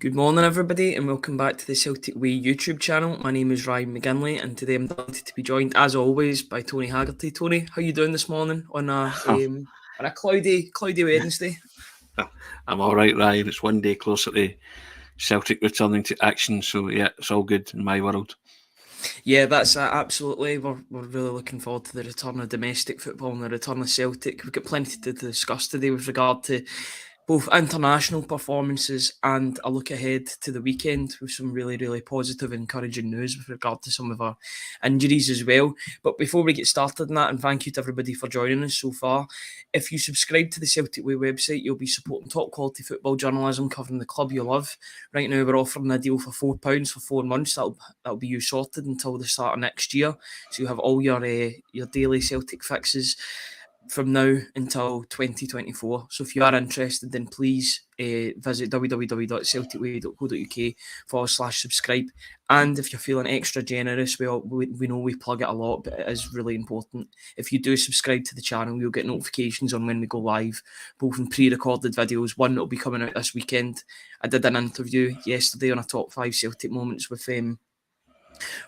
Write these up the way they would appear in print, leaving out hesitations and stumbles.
Good morning, everybody, and welcome back to the Celtic Way YouTube channel. My name is Ryan McGinlay, and today I'm delighted to be joined, as always, by Tony Haggerty. Tony, how you doing this morning on a cloudy Wednesday? I'm all right, Ryan. It's one day closer to Celtic returning to action, so yeah, it's all good in my world. Yeah, that's absolutely. We're really looking forward to the return of domestic football and the return of Celtic. We've got plenty to discuss today with regard to both international performances and a look ahead to the weekend with some really positive, encouraging news with regard to some of our injuries as well. But before we get started on that, and thank you to everybody for joining us so far, if you subscribe to the Celtic Way website, you'll be supporting top quality football journalism covering the club you love. Right now, we're offering a deal for £4 for 4 months. That'll be you sorted until the start of next year. So you have all your daily Celtic fixes from now until 2024. So if you are interested, then please visit www.celticway.co.uk/subscribe. And if you're feeling extra generous, we know we plug it a lot, but it is really important. If you do subscribe to the channel, you'll get notifications on when we go live, both in pre-recorded videos. One that will be coming out this weekend. I did an interview yesterday on a top 5 Celtic moments with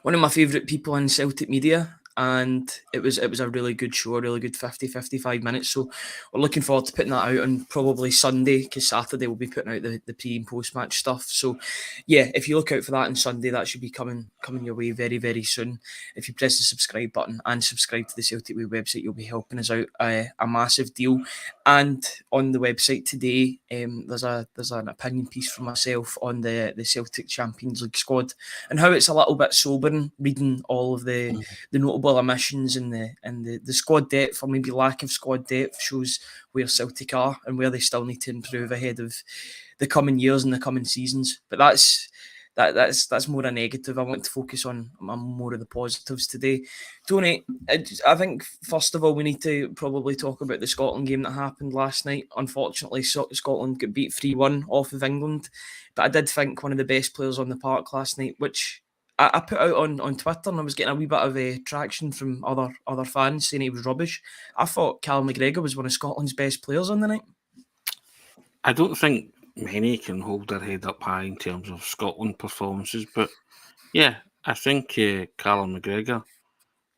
one of my favourite people in Celtic media, and it was a really good show, a really good 55 minutes. So we're looking forward to putting that out on probably Sunday, because Saturday we'll be putting out the pre and post match stuff. So yeah, if you look out for that on Sunday, that should be coming your way very soon. If you press the subscribe button and subscribe to the Celtic Way website, you'll be helping us out a massive deal. And on the website today, there's an opinion piece from myself on the Celtic Champions League squad and how it's a little bit sobering reading all of the notable omissions and the squad depth, or maybe lack of squad depth, shows where Celtic are and where they still need to improve ahead of the coming years and the coming seasons. But that's more a negative. I want to focus on more of the positives today. Tony, I think first of all we need to probably talk about the Scotland game that happened last night. Unfortunately, Scotland got beat 3-1 off of England, but I did think one of the best players on the park last night, which I put out on Twitter, and I was getting a wee bit of traction from other fans saying he was rubbish. I thought Callum McGregor was one of Scotland's best players on the night. I don't think many can hold their head up high in terms of Scotland performances, but yeah, I think Callum McGregor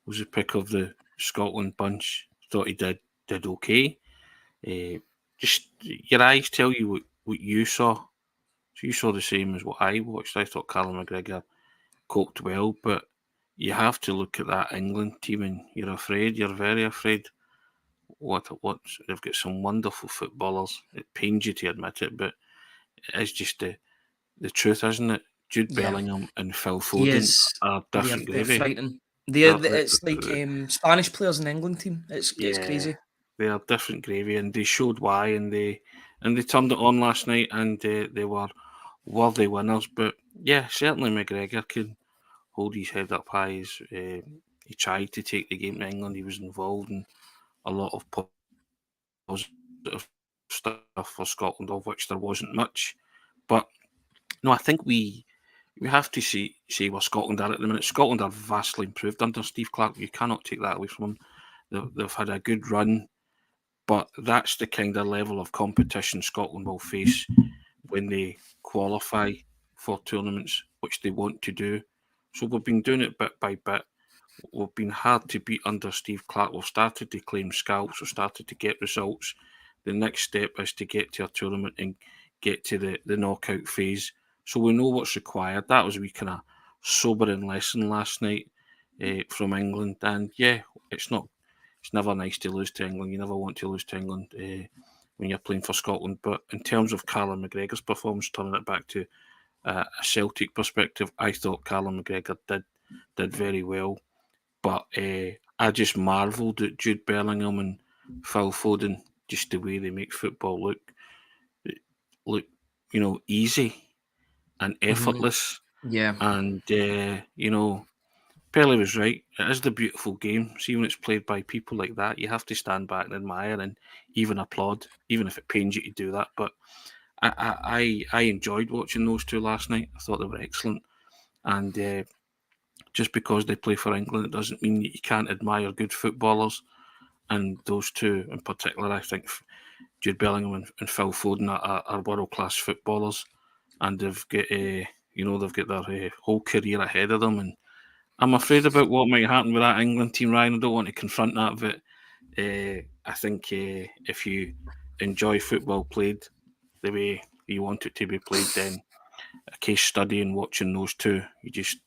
was the pick of the Scotland bunch. Thought he did okay. Just your eyes tell you what you saw. So you saw the same as what I watched. I thought Callum McGregor coped well, but you have to look at that England team and you're very afraid. What they've got some wonderful footballers. It pains you to admit it, but it's just the truth, isn't it? Jude Bellingham and Phil Foden are different they're gravy. frightening. It's like Spanish players in the England team. It's crazy. They are different gravy, and they showed why, and they turned it on last night, and they were worthy winners. But yeah, certainly McGregor can hold his head up high. He tried to take the game to England. He was involved in a lot of positive stuff for Scotland, of which there wasn't much. But no, I think we have to say where Scotland are at the minute. Scotland are vastly improved under Steve Clarke. You cannot take that away from them. They've had a good run, but that's the kind of level of competition Scotland will face when they qualify for tournaments, which they want to do. So we've been doing it bit by bit. We've been hard to beat under Steve Clarke. We've started to claim scalps. We've started to get results. The next step is to get to a tournament and get to the knockout phase. So we know what's required. That was a wee kind of sobering lesson last night from England. And yeah, it's never nice to lose to England. You never want to lose to England when you're playing for Scotland. But in terms of Callum McGregor's performance, turning it back to a Celtic perspective, I thought Callum McGregor did very well. But I just marvelled at Jude Bellingham and Phil Foden, just the way they make football look easy and effortless. Yeah. And, Pele was right. It is the beautiful game. See, when it's played by people like that, you have to stand back and admire and even applaud, even if it pains you to do that. But I enjoyed watching those two last night. I thought they were excellent. And just because they play for England, it doesn't mean that you can't admire good footballers. And those two in particular, I think Jude Bellingham and Phil Foden are world-class footballers. and they've got they've got their whole career ahead of them, and I'm afraid about what might happen with that England team, Ryan. I don't want to confront that, but I think if you enjoy football played the way you want it to be played, then a case study in watching those two, you just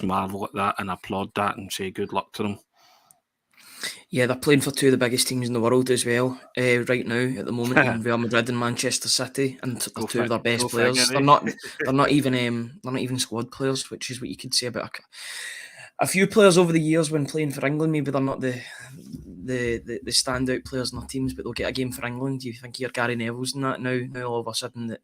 marvel at that and applaud that and say good luck to them. Yeah, they're playing for two of the biggest teams in the world as well right now at the moment, in Real Madrid and Manchester City, and they're two of their best players. They're not even squad players, which is what you could say about a few players over the years when playing for England. Maybe they're not the standout players in their teams, but they'll get a game for England. You think you're Gary Neville's and that now all of a sudden that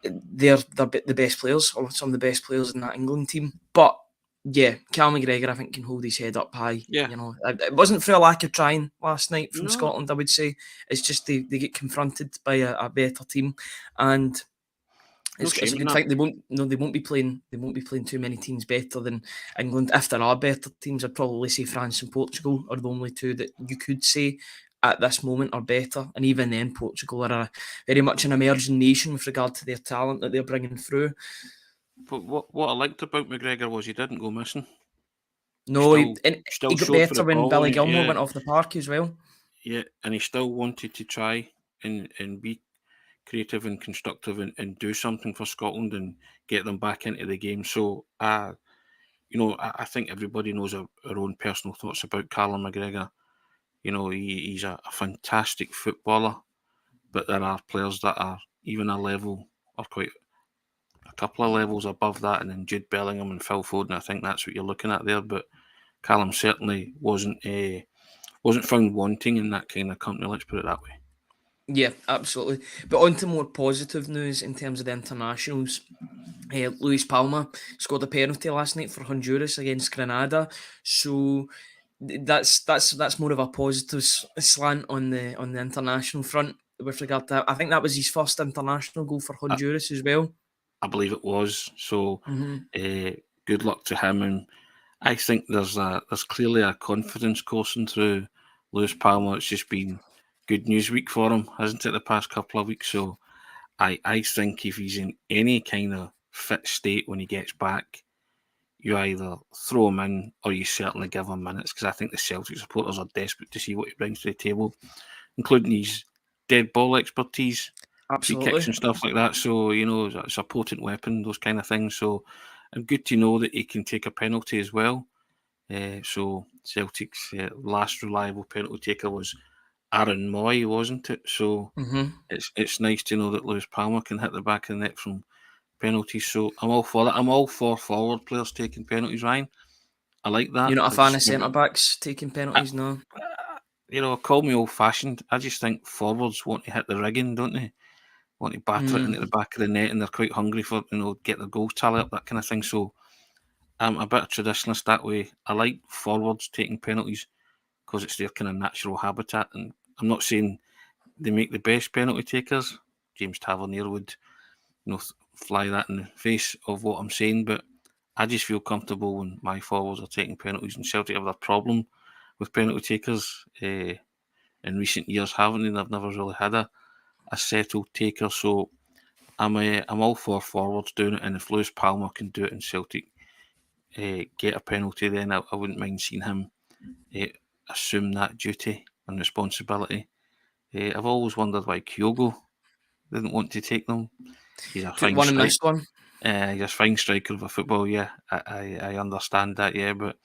they're the best players, or some of the best players in that England team. But yeah, Cal McGregor, I think, can hold his head up high. Yeah. It wasn't for a lack of trying last night from Scotland, I would say. It's just they get confronted by a better team, and it's a good thing. They won't be playing too many teams better than England. If there are better teams, I'd probably say France and Portugal are the only two that you could say at this moment are better, and even then Portugal are very much an emerging nation with regard to their talent that they're bringing through. But what I liked about McGregor was he didn't go missing. No, he got better when Billy Gilmore went off the park as well. Yeah, and he still wanted to try and be creative and constructive and do something for Scotland and get them back into the game. So, I think everybody knows our own personal thoughts about Callum McGregor. He's a fantastic footballer, but there are players that are even a level or quite a couple of levels above that, and then Jude Bellingham and Phil Foden. I think that's what you're looking at there. But Callum certainly wasn't found wanting in that kind of company. Let's put it that way. Yeah, absolutely. But on to more positive news in terms of the internationals. Luis Palma scored a penalty last night for Honduras against Grenada, so that's more of a positive slant on the international front with regard to that. I think that was his first international goal for Honduras as well. I believe it was. So good luck to him, and I think there's clearly a confidence coursing through Luis Palma. It's just been good news week for him, hasn't it, the past couple of weeks? So I think if he's in any kind of fit state when he gets back, you either throw him in or you certainly give him minutes, because I think the Celtic supporters are desperate to see what he brings to the table, including his dead ball expertise, free kicks and stuff like that. So, it's a potent weapon, those kind of things. So, and good to know that he can take a penalty as well. So, Celtic's last reliable penalty taker was Aaron Moy, wasn't it? So, it's nice to know that Luis Palma can hit the back of the net from penalties. So, I'm all for that. I'm all for forward players taking penalties, Ryan. I like that. You're not a fan of centre-backs taking penalties, no? Call me old-fashioned. I just think forwards want to hit the rigging, don't they? Want to batter it into the back of the net, and they're quite hungry for, get their goal tally up, that kind of thing. So I'm a bit of traditionalist that way. I like forwards taking penalties because it's their kind of natural habitat. And I'm not saying they make the best penalty takers. James Tavernier would, fly that in the face of what I'm saying, but I just feel comfortable when my forwards are taking penalties, and Celtic have a problem with penalty takers in recent years, haven't they? They've never really had a settled taker. So I'm all for forwards doing it, and if Luis Palma can do it in Celtic, get a penalty, then I wouldn't mind seeing him assume that duty and responsibility. I've always wondered why Kyogo didn't want to take them. He's a fine one and missed one. He's a fine striker of a football. Yeah, I understand that. Yeah, but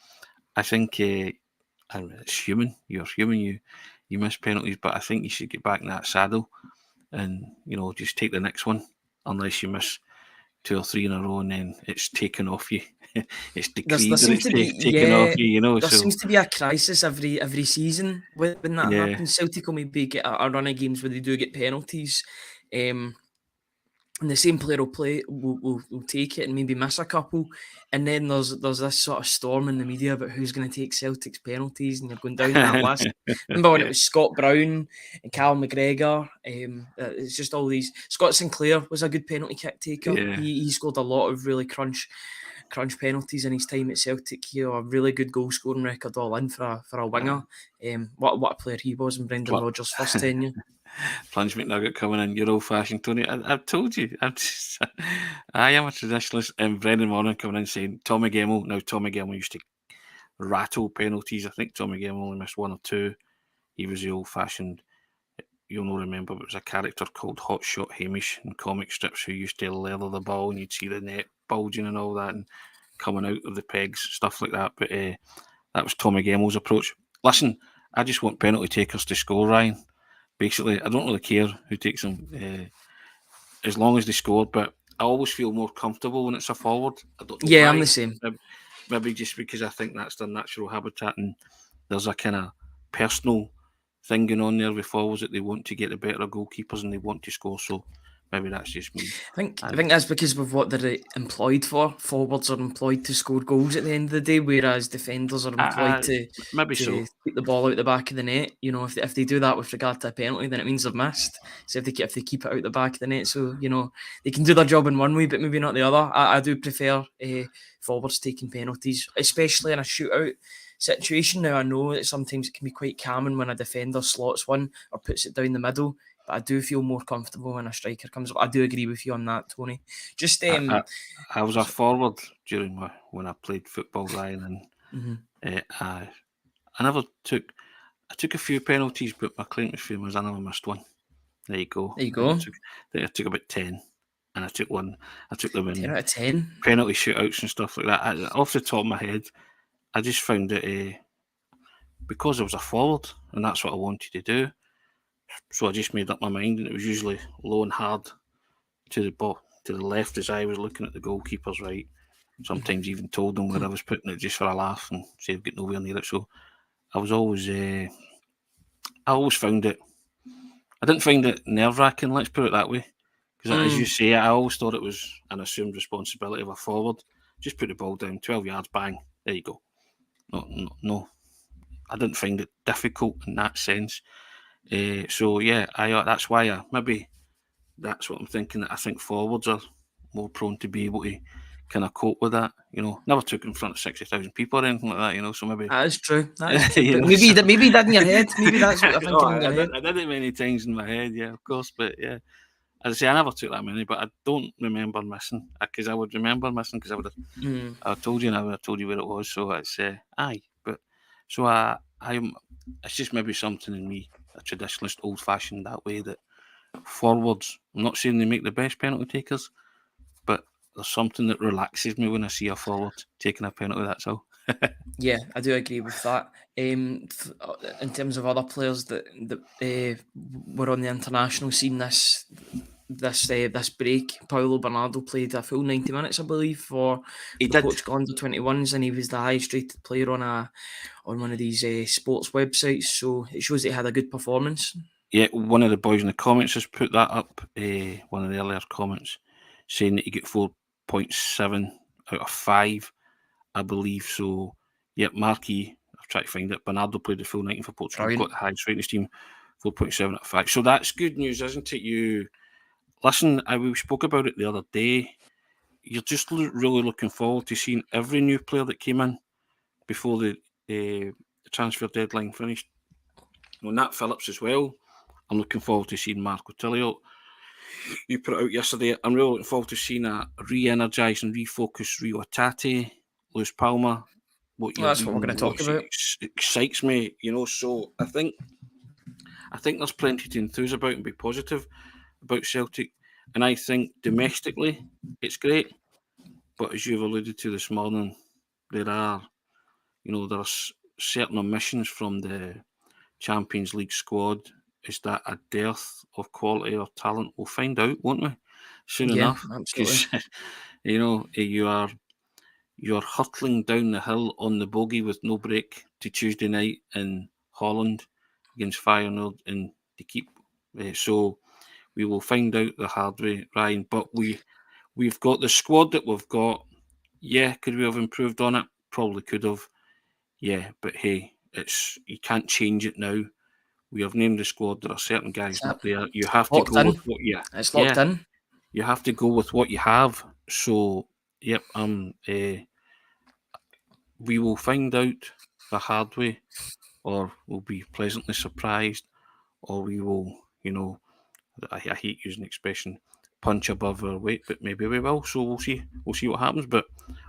I think it's human. You're human. You miss penalties, but I think you should get back in that saddle and just take the next one, unless you miss 2 or 3 in a row and then it's taken off you. It's decreed that it's taken off you. There seems to be a crisis every season when that happens. Celtic will maybe get a run of games where they do get penalties, and the same player will take it and maybe miss a couple, and then there's this sort of storm in the media about who's going to take Celtic's penalties, and you're going down that list. Remember when it was Scott Brown and Cal McGregor? It's just all these. Scott Sinclair was a good penalty kick taker. Yeah. He scored a lot of really crunch penalties in his time at Celtic. A really good goal scoring record all in for a winger. What a player he was in Brendan Rodgers' first tenure. Plunge McNugget coming in, your old-fashioned Tony. I've told you, I am a traditionalist. And Brendan Morgan coming in saying Tommy Gemmell. Now, Tommy Gemmell used to rattle penalties. I think Tommy Gemmell only missed one or two. He was the old-fashioned, you'll not remember, but it was a character called Hot Shot Hamish in comic strips who used to leather the ball and you'd see the net bulging and all that and coming out of the pegs, stuff like that. But that was Tommy Gemmell's approach. Listen, I just want penalty takers to score, Ryan. Basically, I don't really care who takes them as long as they score, but I always feel more comfortable when it's a forward. I don't know why. I'm the same. Maybe just because I think that's their natural habitat and there's a kind of personal thing going on there with forwards that they want to get the better goalkeepers and they want to score. So maybe that's just me. I think that's because of what they're employed for. Forwards are employed to score goals at the end of the day, whereas defenders are employed to keep the ball out the back of the net. You know, if they do that with regard to a penalty, then it means they've missed. So if they keep it out the back of the net, so you know they can do their job in one way, but maybe not the other. I do prefer forwards taking penalties, especially in a shootout situation. Now I know that sometimes it can be quite calming when a defender slots one or puts it down the middle. But I do feel more comfortable when a striker comes up. I do agree with you on that, Tony. Just I was a forward during when I played football, Ryan, and I took a few penalties, but my claim to fame was I never missed one. There you go. I took about 10, and I took one. I took them in 10 out of 10 penalty shootouts and stuff like that. Off the top of my head, I just found it because I was a forward, and that's what I wanted to do. So I just made up my mind, and it was usually low and hard to the ball, to the left as I was looking at the goalkeepers, right? Sometimes even told them where I was putting it just for a laugh and say I've got nowhere near it. So I was always, I always found it, I didn't find it nerve-wracking, let's put it that way. Because as you say, I always thought it was an assumed responsibility of a forward. Just put the ball down, 12 yards, bang, there you go. No. I didn't find it difficult in that sense. So yeah, that's why maybe that's what I'm thinking. That I think forwards are more prone to be able to kind of cope with that. You know, never took in front of 60,000 people or anything like that. You know, so maybe that is true. But maybe you did in your head. Maybe that's what you're thinking in your head. I did it many times in my head. Yeah, of course. But yeah, as I say, I never took that many, but I don't remember missing because I would remember missing because I would have. I told you, and I would have told you where it was. So it's aye, but so I'm. It's just maybe something in me, a traditionalist, old-fashioned that way. That forwards, I'm not saying they make the best penalty takers, but there's something that relaxes me when I see a forward taking a penalty. That's all. Yeah, I do agree with that. In terms of other players that were on the international scene this break, Paulo Bernardo played a full 90 minutes, I believe, for the Portugal under-21s, and he was the highest rated player on one of these sports websites. So it shows that he had a good performance. Yeah, one of the boys in the comments has put that up. One of the earlier comments saying that he got 4.7 out of 5, I believe. So, yeah, Marquis, I've tried to find it. Bernardo played the full 90 for Portugal. Brilliant. Got the highest rating team, 4.7 out of 5. So that's good news, isn't it? Listen, we spoke about it the other day. You're just really looking forward to seeing every new player that came in before the transfer deadline finished. Nat Phillips as well. I'm looking forward to seeing Marco Tilio. You put it out yesterday. I'm really looking forward to seeing a re-energised and refocused Reo Hatate, Luis Palma. That's what we're going to talk about. Excites me, So I think there's plenty to enthuse about and be positive about Celtic. And I think domestically it's great. But as you've alluded to this morning, there are certain omissions from the Champions League squad. Is that a dearth of quality or talent? We'll find out, won't we? Soon enough. Absolutely. Because you're hurtling down the hill on the bogey with no break to Tuesday night in Holland against Feyenoord, and to keep. So we will find out the hard way, Ryan. But we've got the squad that we've got. Yeah, could we have improved on it? Probably could have. Yeah, but hey, you can't change it now. We have named the squad. There are certain guys not there. You have to go with what it's locked in. You have to go with what you have. So, yep, we will find out the hard way, or we'll be pleasantly surprised, or we will, I hate using the expression punch above our weight, but maybe we will. So we'll see. We'll see what happens. But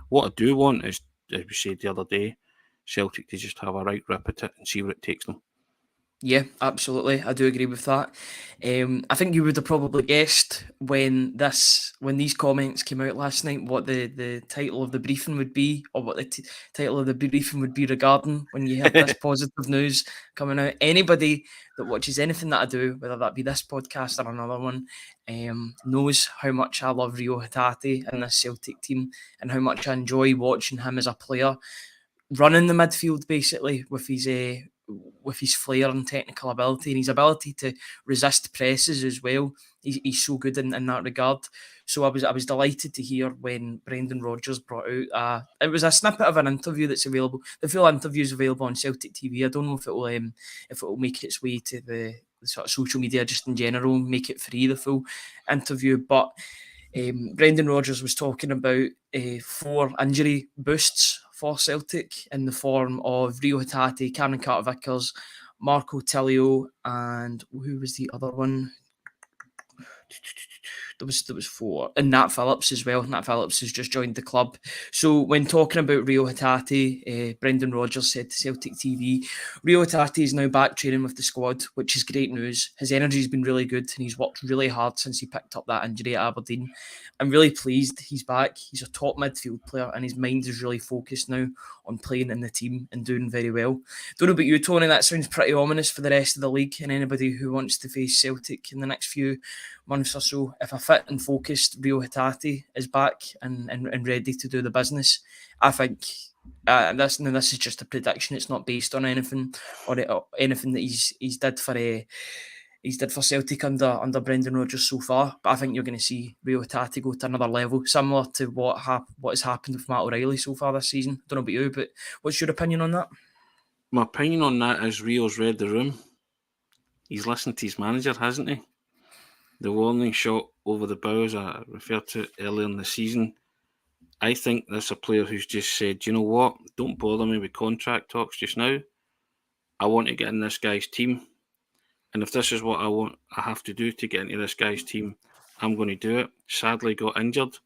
what I do want is, as we said the other day, Celtic to just have a right rip at it and see where it takes them. Yeah, absolutely. I do agree with that. I think you would have probably guessed when these comments came out last night what the title of the briefing would be, or what the title of the briefing would be regarding when you heard this positive news coming out. Anybody that watches anything that I do, whether that be this podcast or another one, knows how much I love Reo Hatate and this Celtic team, and how much I enjoy watching him as a player, running the midfield basically with his flair and technical ability, and his ability to resist presses as well. He's so good in that regard. So I was delighted to hear when Brendan Rodgers brought out it was a snippet of an interview that's available. The full interview is available on Celtic TV. I don't know if it will make its way to the sort of social media just in general, make it free, the full interview. But Brendan Rodgers was talking about 4 injury boosts for Celtic in the form of Reo Hatate, Cameron Carter-Vickers, Marco Tilio, and who was the other one? There was 4, and Nat Phillips as well. Nat Phillips has just joined the club. So when talking about Reo Hatate, Brendan Rodgers said to Celtic TV, Reo Hatate is now back training with the squad, which is great news. His energy's been really good, and he's worked really hard since he picked up that injury at Aberdeen. I'm really pleased he's back. He's a top midfield player, and his mind is really focused now on playing in the team and doing very well. Don't know about you, Tony, that sounds pretty ominous for the rest of the league and anybody who wants to face Celtic in the next few months or so. If a fit and focused Reo Hatate is back and ready to do the business, I think this is just a prediction. It's not based on anything or anything that he's did for Celtic under Brendan Rodgers so far. But I think you're going to see Reo Hatate go to another level, similar to what has happened with Matt O'Reilly so far this season. Don't know about you, but what's your opinion on that? My opinion on that is Rio's read the room. He's listened to his manager, hasn't he? The warning shot over the bows I referred to earlier in the season. I think there's a player who's just said, you know what, don't bother me with contract talks just now. I want to get in this guy's team. And if this is what I have to do to get into this guy's team, I'm going to do it. Sadly got injured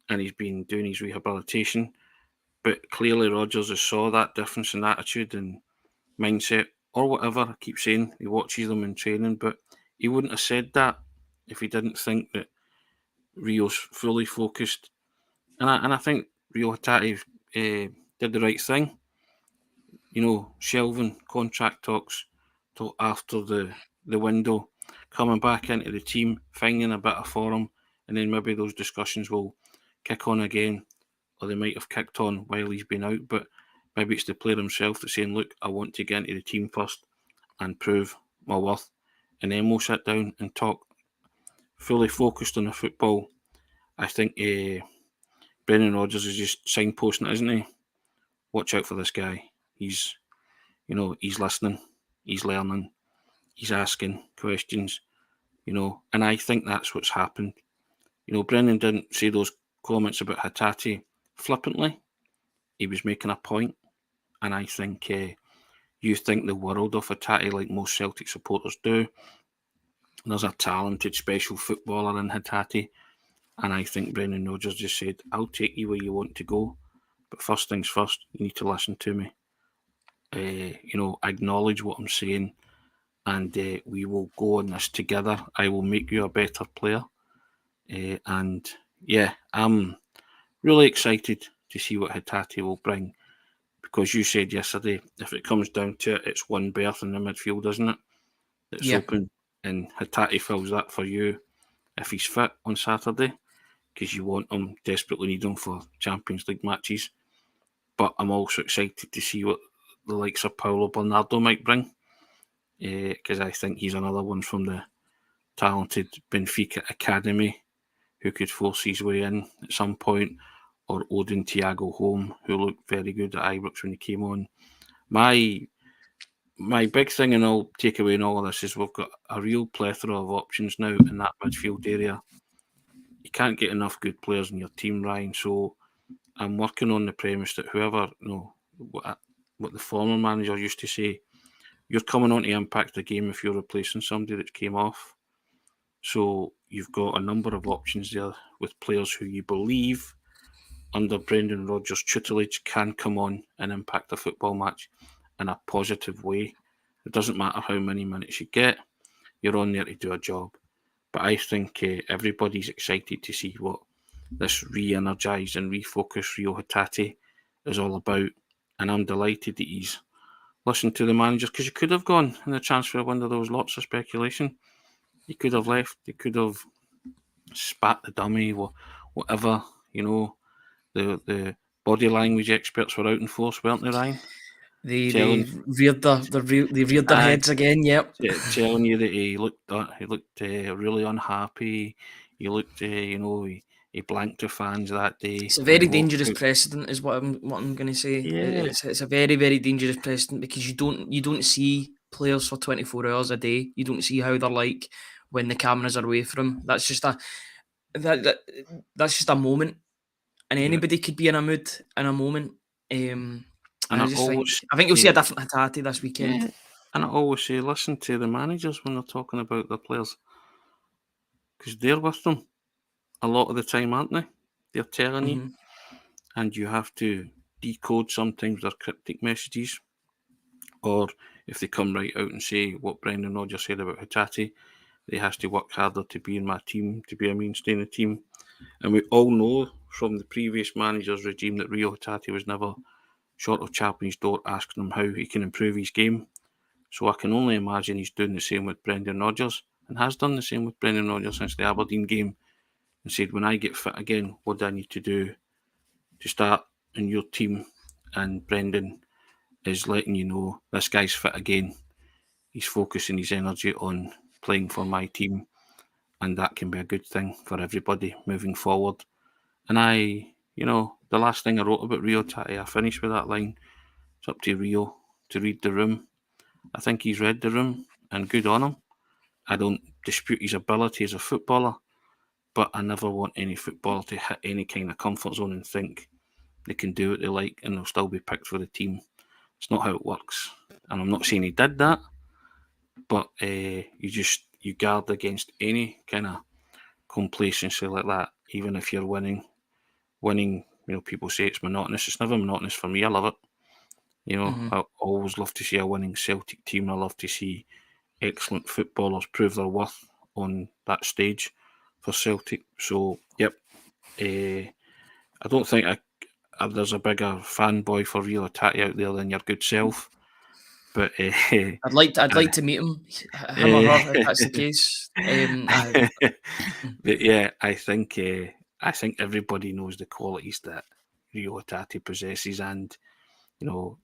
and he's been doing his rehabilitation. But clearly Rodgers has saw that difference in attitude and mindset or whatever. I keep saying he watches them in training, but he wouldn't have said that if he didn't think that Rio's fully focused. And I think Reo Hatate did the right thing. Shelving contract talks till after the window, coming back into the team, finding a bit of form, and then maybe those discussions will kick on again, or they might have kicked on while he's been out, but maybe it's the player himself that's saying, look, I want to get into the team first and prove my worth, and then we'll sit down and talk. Fully focused on the football. I think Brendan Rodgers is just signposting it, isn't he? Watch out for this guy. He's listening, he's learning, he's asking questions, and I think that's what's happened. Brendan didn't say those comments about Hatate flippantly. He was making a point, and I think you think the world of Hatate like most Celtic supporters do. There's a talented, special footballer in Hatate, and I think Brendan Rodgers just said, I'll take you where you want to go, but first things first, you need to listen to me. Acknowledge what I'm saying, and we will go on this together. I will make you a better player. And yeah, I'm really excited to see what Hatate will bring, because you said yesterday, if it comes down to it, it's one berth in the midfield, isn't it? It's open, and Hatate fills that for you if he's fit on Saturday, because you want him, desperately need him for Champions League matches. But I'm also excited to see what the likes of Paulo Bernardo might bring, because I think he's another one from the talented Benfica Academy who could force his way in at some point, or Odin Thiago Holm, who looked very good at Ibrox when he came on. My big thing, and I'll take away in all of this, is we've got a real plethora of options now in that midfield area. You can't get enough good players in your team, Ryan, so I'm working on the premise that whoever, what the former manager used to say, you're coming on to impact the game if you're replacing somebody that came off. So you've got a number of options there with players who you believe under Brendan Rodgers' tutelage can come on and impact a football match in a positive way. It doesn't matter how many minutes you get, you're on there to do a job. But I think everybody's excited to see what this re-energised and refocused Reo Hatate is all about. And I'm delighted that he's listened to the managers, because you could have gone in the transfer window. There was lots of speculation. You could have left. You could have spat the dummy, whatever. The body language experts were out in force, weren't they, Ryan? They reared their heads again. Yep. Telling you that he looked really unhappy. He looked, he blanked to fans that day. It's a very dangerous precedent, is what I'm going to say. Yeah. It's a very, very dangerous precedent, because you don't see players for 24 hours a day. You don't see how they're like when the cameras are away from them. That's just a moment, and anybody could be in a mood in a moment. And I think you'll see a different Hatate this weekend. Yeah. And I always say, listen to the managers when they're talking about their players, because they're with them a lot of the time, aren't they? They're telling you, and you have to decode sometimes their cryptic messages, or if they come right out and say what Brendan Rodgers said about Hatate, they has to work harder to be in my team, to be a mainstay in the team. And we all know from the previous manager's regime that Reo Hatate was never short of chapping his door asking him how he can improve his game. So I can only imagine he's doing the same with Brendan Rodgers, and has done the same with Brendan Rodgers since the Aberdeen game, and said, when I get fit again, what do I need to do to start in your team? And Brendan is letting you know, this guy's fit again. He's focusing his energy on playing for my team, and that can be a good thing for everybody moving forward. And the last thing I wrote about Reo Hatate, I finished with that line, it's up to Reo to read the room. I think he's read the room, and good on him. I don't dispute his ability as a footballer, but I never want any footballer to hit any kind of comfort zone and think they can do what they like and they'll still be picked for the team. It's not how it works. And I'm not saying he did that, but you guard against any kind of complacency like that, even if you're winning. People say it's monotonous. It's never monotonous for me. I love it. I always love to see a winning Celtic team. I love to see excellent footballers prove their worth on that stage for Celtic. So, yep. I don't think there's a bigger fanboy for Reo Hatate out there than your good self. But I'd like to meet him or her, if that's the case. But yeah, I think everybody knows the qualities that Reo Hatate possesses, and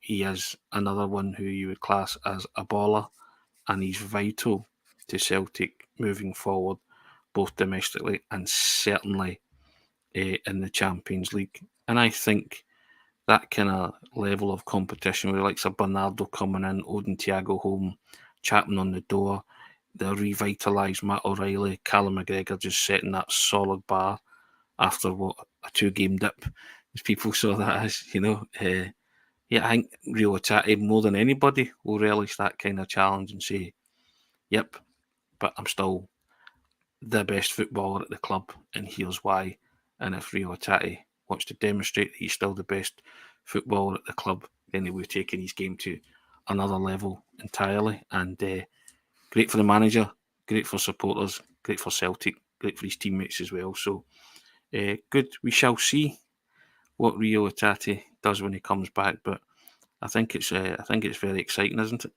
he is another one who you would class as a baller, and he's vital to Celtic moving forward, both domestically and certainly in the Champions League. And I think that kind of level of competition, with likes of Bernardo coming in, Odin Thiago home, Chapman on the door, the revitalised Matt O'Reilly, Callum McGregor just setting that solid bar after a 2-game dip, as people saw that as, I think Reo Hatate, more than anybody, will relish that kind of challenge and say, yep, but I'm still the best footballer at the club, and here's why. And if Reo Hatate wants to demonstrate that he's still the best footballer at the club, then he will be taking his game to another level entirely. And great for the manager, great for supporters, great for Celtic, great for his teammates as well. So good. We shall see what Reo Hatate does when he comes back, but I think it's very exciting, isn't it?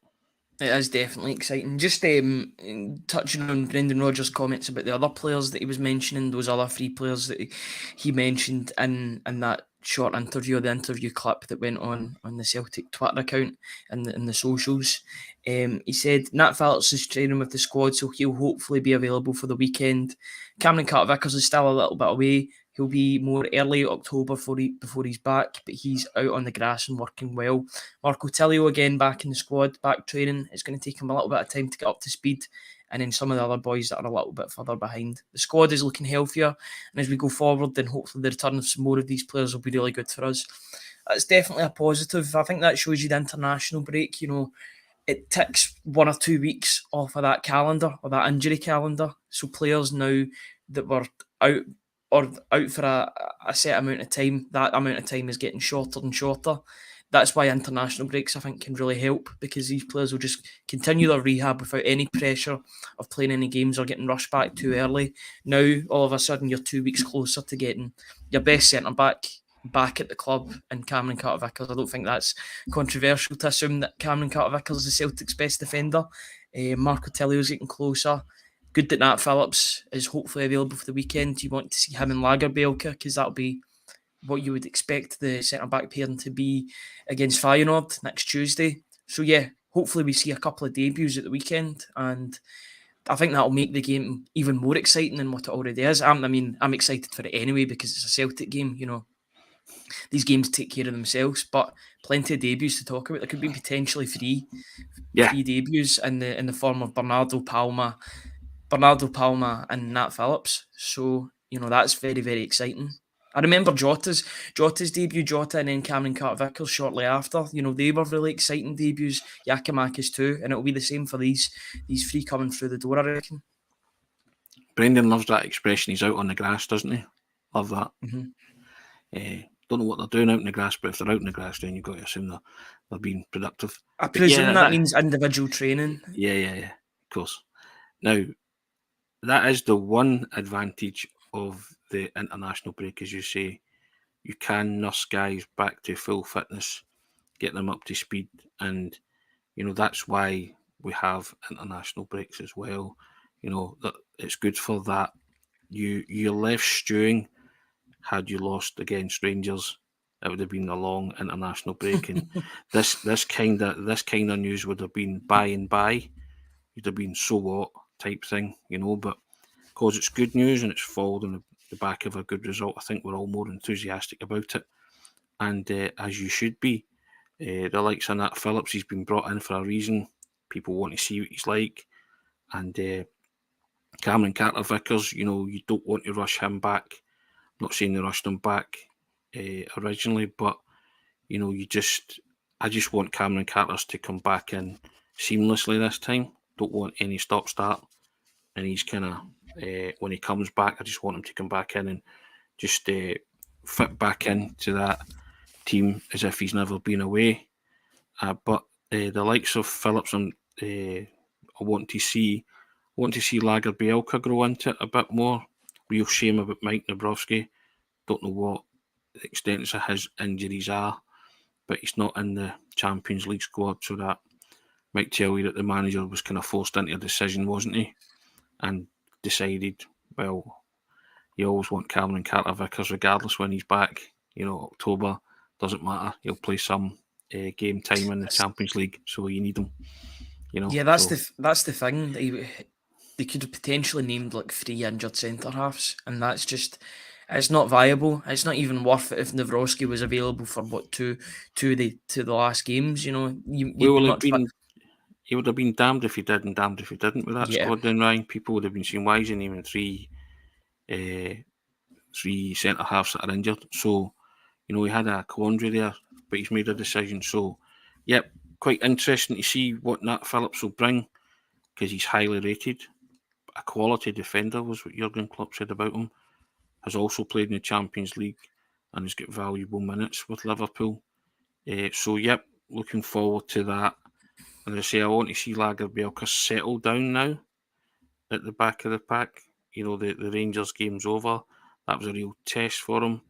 It is definitely exciting. Just touching on Brendan Rodgers' comments about the other players that he was mentioning, those other 3 players that he mentioned in that short interview, the interview clip that went on the Celtic Twitter account and in the socials. He said Nat Phillips is training with the squad, so he'll hopefully be available for the weekend. Cameron Carter-Vickers is still a little bit away. He'll be more early October before he's back, but he's out on the grass and working well. Marco Tilio again back in the squad, back training. It's going to take him a little bit of time to get up to speed. And then some of the other boys that are a little bit further behind. The squad is looking healthier. And as we go forward, then hopefully the return of some more of these players will be really good for us. That's definitely a positive. I think that shows you the international break. it ticks 1 or 2 weeks off of that calendar, or that injury calendar. So players now that were out or out for a set amount of time, that amount of time is getting shorter and shorter. That's why international breaks, I think, can really help, because these players will just continue their rehab without any pressure of playing any games or getting rushed back too early. Now, all of a sudden, you're 2 weeks closer to getting your best centre-back back at the club in Cameron Carter-Vickers. I don't think that's controversial to assume that Cameron Carter-Vickers is the Celtic's best defender. Marco Tellio's getting closer. Good that Nat Phillips is hopefully available for the weekend. You want to see him and Lagerbielke, because that'll be what you would expect the centre-back pairing to be against Feyenoord next Tuesday. So yeah, hopefully we see a couple of debuts at the weekend, and I think that'll make the game even more exciting than what it already is. I'm excited for it anyway, because it's a Celtic game. You know, these games take care of themselves, but plenty of debuts to talk about. There could be potentially three debuts in the form of Bernardo Palma, and Nat Phillips. So, you know, that's very, very exciting. I remember Jota's debut, Jota and then Cameron Carter-Vickers shortly after. You know, they were really exciting debuts. Yakimakis too, and it'll be the same for these three coming through the door, I reckon. Brendan loves that expression. He's out on the grass, doesn't he? Love that. Don't know what they're doing out in the grass, but if they're out in the grass, then you've got to assume they're being productive. I presume that means individual training. Yeah, of course. Now, that is the one advantage of the international break, as you say. You can nurse guys back to full fitness, get them up to speed, and you know that's why we have international breaks as well. You know that it's good for that. You're left stewing. Had you lost against Rangers, it would have been a long international break, and this kind of news would have been by and by. You'd have been so what type thing, you know, but because it's good news and it's followed on the back of a good result, I think we're all more enthusiastic about it, and as you should be. The likes of Nat Phillips, he's been brought in for a reason. People want to see what he's like, and Cameron Carter-Vickers, you know, you don't want to rush him back. I'm not saying they rushed him back originally, but you know, I just want Cameron Carter's to come back in seamlessly this time. Don't want any stop-start. And he's kind of, when he comes back, I just want him to come back in and just fit back into that team as if he's never been away. But the likes of Phillips, I want to see Lagerbielke grow into it a bit more. Real shame about Mike Nabrowski. Don't know what the extent of his injuries are, but he's not in the Champions League squad, so that might tell you that the manager was kind of forced into a decision, wasn't he? And decided, well, you always want Cameron Carter-Vickers regardless when he's back. You know, October, doesn't matter. He'll play some game time in the Champions League, so you need him. You know, yeah, that's the thing. They could have potentially named like 3 injured centre halves, and that's just, it's not viable. It's not even worth it if Navrosky was available for what two of the last games. You know, he would have been damned if he did and damned if he didn't with that squad. Then Ryan, people would have been saying, why is he naming 3 centre halves that are injured? So, you know, he had a quandary there, but he's made a decision. So, yep, quite interesting to see what Nat Phillips will bring, because he's highly rated. A quality defender was what Jurgen Klopp said about him. Has also played in the Champions League and has got valuable minutes with Liverpool. So, yep, looking forward to that. And I say, I want to see Lagerbielke settle down now at the back of the pack. You know, the Rangers game's over. That was a real test for him.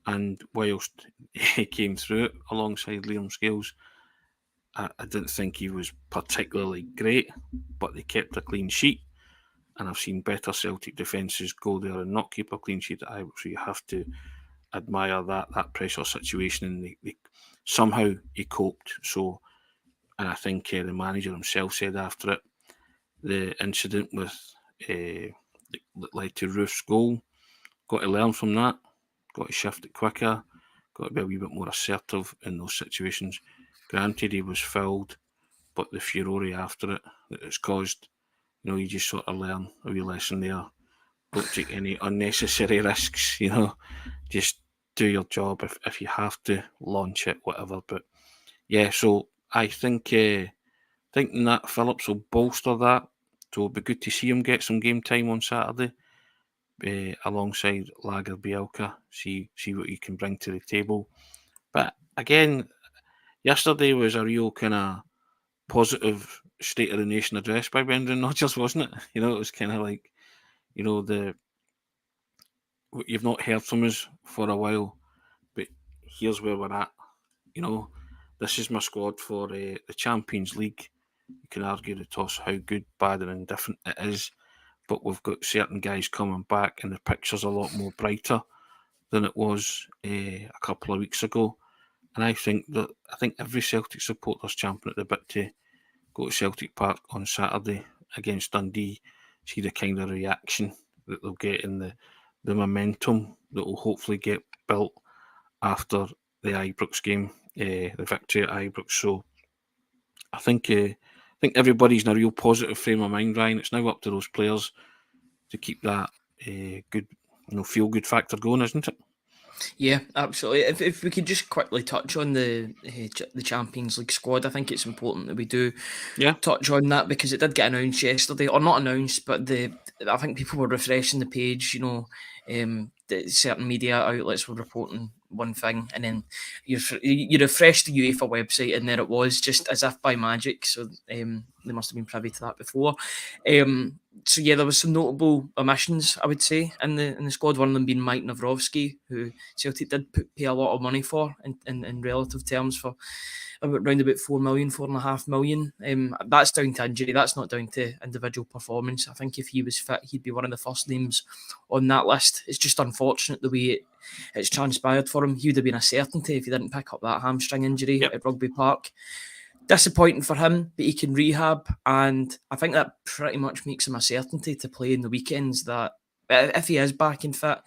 And whilst he came through it alongside Liam Scales, I didn't think he was particularly great, but they kept a clean sheet. And I've seen better Celtic defences go there and not keep a clean sheet. So you have to admire that pressure situation. And they somehow he coped. So, and I think the manager himself said after it, the incident with that led to Roof's goal, got to learn from that, got to shift it quicker, got to be a wee bit more assertive in those situations. Granted, he was fouled, but the furore after it that it's caused, you know, you just sort of learn a wee lesson there. Don't take any unnecessary risks, you know, just do your job if you have to launch it, whatever. But yeah, so I think thinking that Phillips will bolster that. So it'll be good to see him get some game time on Saturday alongside Lager Bielka, see what he can bring to the table. But again, yesterday was a real kind of positive State of the Nation address by Brendan Rodgers, wasn't it? You know, it was kind of like, you know, you've not heard from us for a while, but here's where we're at. You know, this is my squad for the Champions League. You can argue the toss how good, bad, and indifferent it is, but we've got certain guys coming back, and the picture's a lot more brighter than it was a couple of weeks ago. And I think every Celtic supporter's champing at the bit to go to Celtic Park on Saturday against Dundee, see the kind of reaction that they'll get in the momentum that will hopefully get built after the Ibrox game, the victory at Ibrox. So I think everybody's in a real positive frame of mind, Ryan. It's now up to those players to keep that good, feel good factor going, isn't it? Yeah, absolutely. If we could just quickly touch on the Champions League squad, I think it's important that we do touch on that, because it did get announced yesterday, or not announced, but I think people were refreshing the page. Certain media outlets were reporting one thing, and then you refresh the UEFA website, and there it was, just as if by magic. So they must have been privy to that before. So yeah, there was some notable omissions, I would say, in the squad. One of them being Mike Nawrowski, who Celtic did pay a lot of money for in relative terms, for around about 4 million, 4.5 million. That's down to injury. That's not down to individual performance. I think if he was fit, he'd be one of the first names on that list. It's just unfortunate the way it's transpired for him. He would have been a certainty if he didn't pick up that hamstring injury at Rugby Park. Disappointing for him, but he can rehab, and I think that pretty much makes him a certainty to play in the weekends. That if he is back and fit,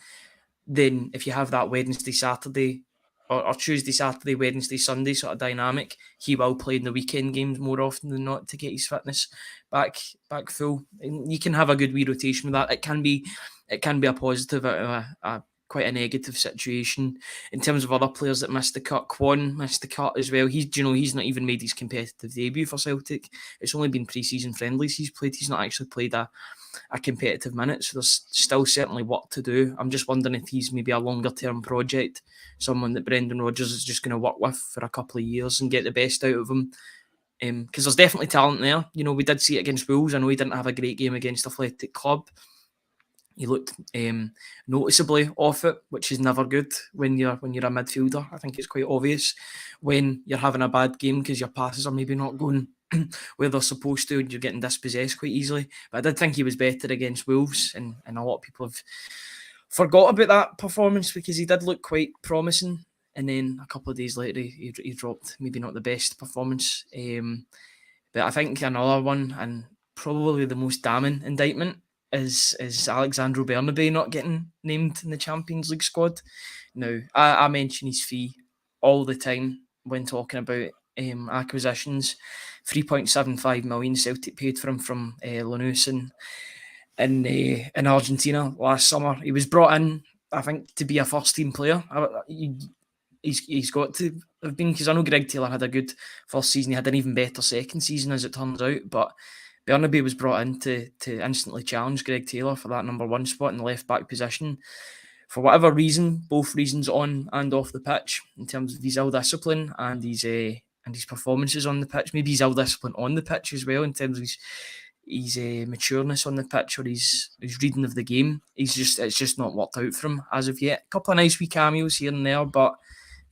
then if you have that Wednesday, Saturday, or Tuesday, Saturday, Wednesday, Sunday sort of dynamic, he will play in the weekend games more often than not to get his fitness back full. And you can have a good wee rotation with that. It can be a positive out of a quite a negative situation. In terms of other players that missed the cut, Kwon missed the cut as well. He's not even made his competitive debut for Celtic. It's only been pre-season friendlies he's played. He's not actually played a competitive minute, so there's still certainly work to do. I'm just wondering if he's maybe a longer term project, someone that Brendan Rodgers is just going to work with for a couple of years and get the best out of him. Because there's definitely talent there. We did see it against Wolves. I know he didn't have a great game against Athletic Club. He looked noticeably off it, which is never good when you're a midfielder. I think it's quite obvious when you're having a bad game because your passes are maybe not going where they're supposed to, and you're getting dispossessed quite easily. But I did think he was better against Wolves, and a lot of people have forgot about that performance because he did look quite promising. And then a couple of days later, he dropped maybe not the best performance. But I think another one, and probably the most damning indictment, is Alexandro Bernabei not getting named in the Champions League squad. Now, I mention his fee all the time when talking about acquisitions. 3.75 million Celtic paid for him from Lanús in Argentina last summer. He was brought in, I think, to be a first team player. He's got to have been, because I know Greg Taylor had a good first season. He had an even better second season, as it turns out. But Bernabei was brought in to instantly challenge Greg Taylor for that number one spot in the left back position. For whatever reason, both reasons on and off the pitch, in terms of his ill-discipline and his performances on the pitch, maybe his ill-discipline on the pitch as well, in terms of his matureness on the pitch, or his reading of the game. It's just not worked out for him as of yet. A couple of nice wee cameos here and there, but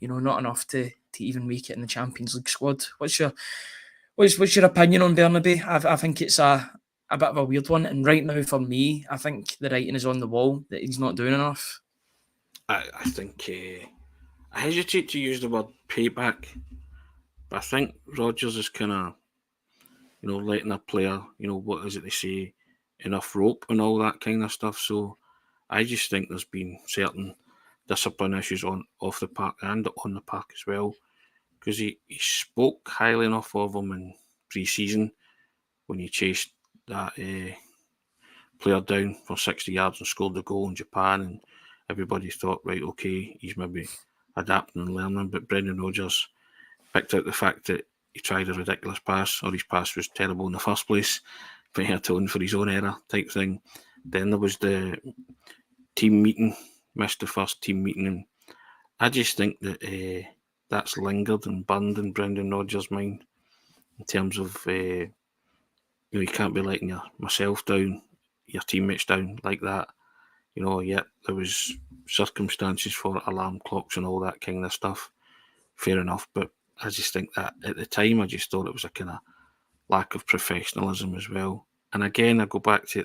not enough to even make it in the Champions League squad. What's your opinion on Bernabei? I think it's a bit of a weird one, and right now for me, I think the writing is on the wall that he's not doing enough. I think I hesitate to use the word payback, but I think Rodgers is kind of letting a player, what is it they say, enough rope and all that kind of stuff. So I just think there's been certain discipline issues off the park and on the park as well, because he spoke highly enough of him in pre-season when he chased that player down for 60 yards and scored the goal in Japan, and everybody thought, right, okay, he's maybe adapting and learning. But Brendan Rodgers picked out the fact that he tried a ridiculous pass, or his pass was terrible in the first place, but he atoned for his own error type thing. Then there was the team meeting, missed the first team meeting, and I just think that that's lingered and burned in Brendan Rodgers' mind in terms of you can't be letting myself down, your teammates down like that. Yet there was circumstances for alarm clocks and all that kind of stuff. Fair enough, but I just think that at the time I just thought it was a kind of lack of professionalism as well. And again, I go back to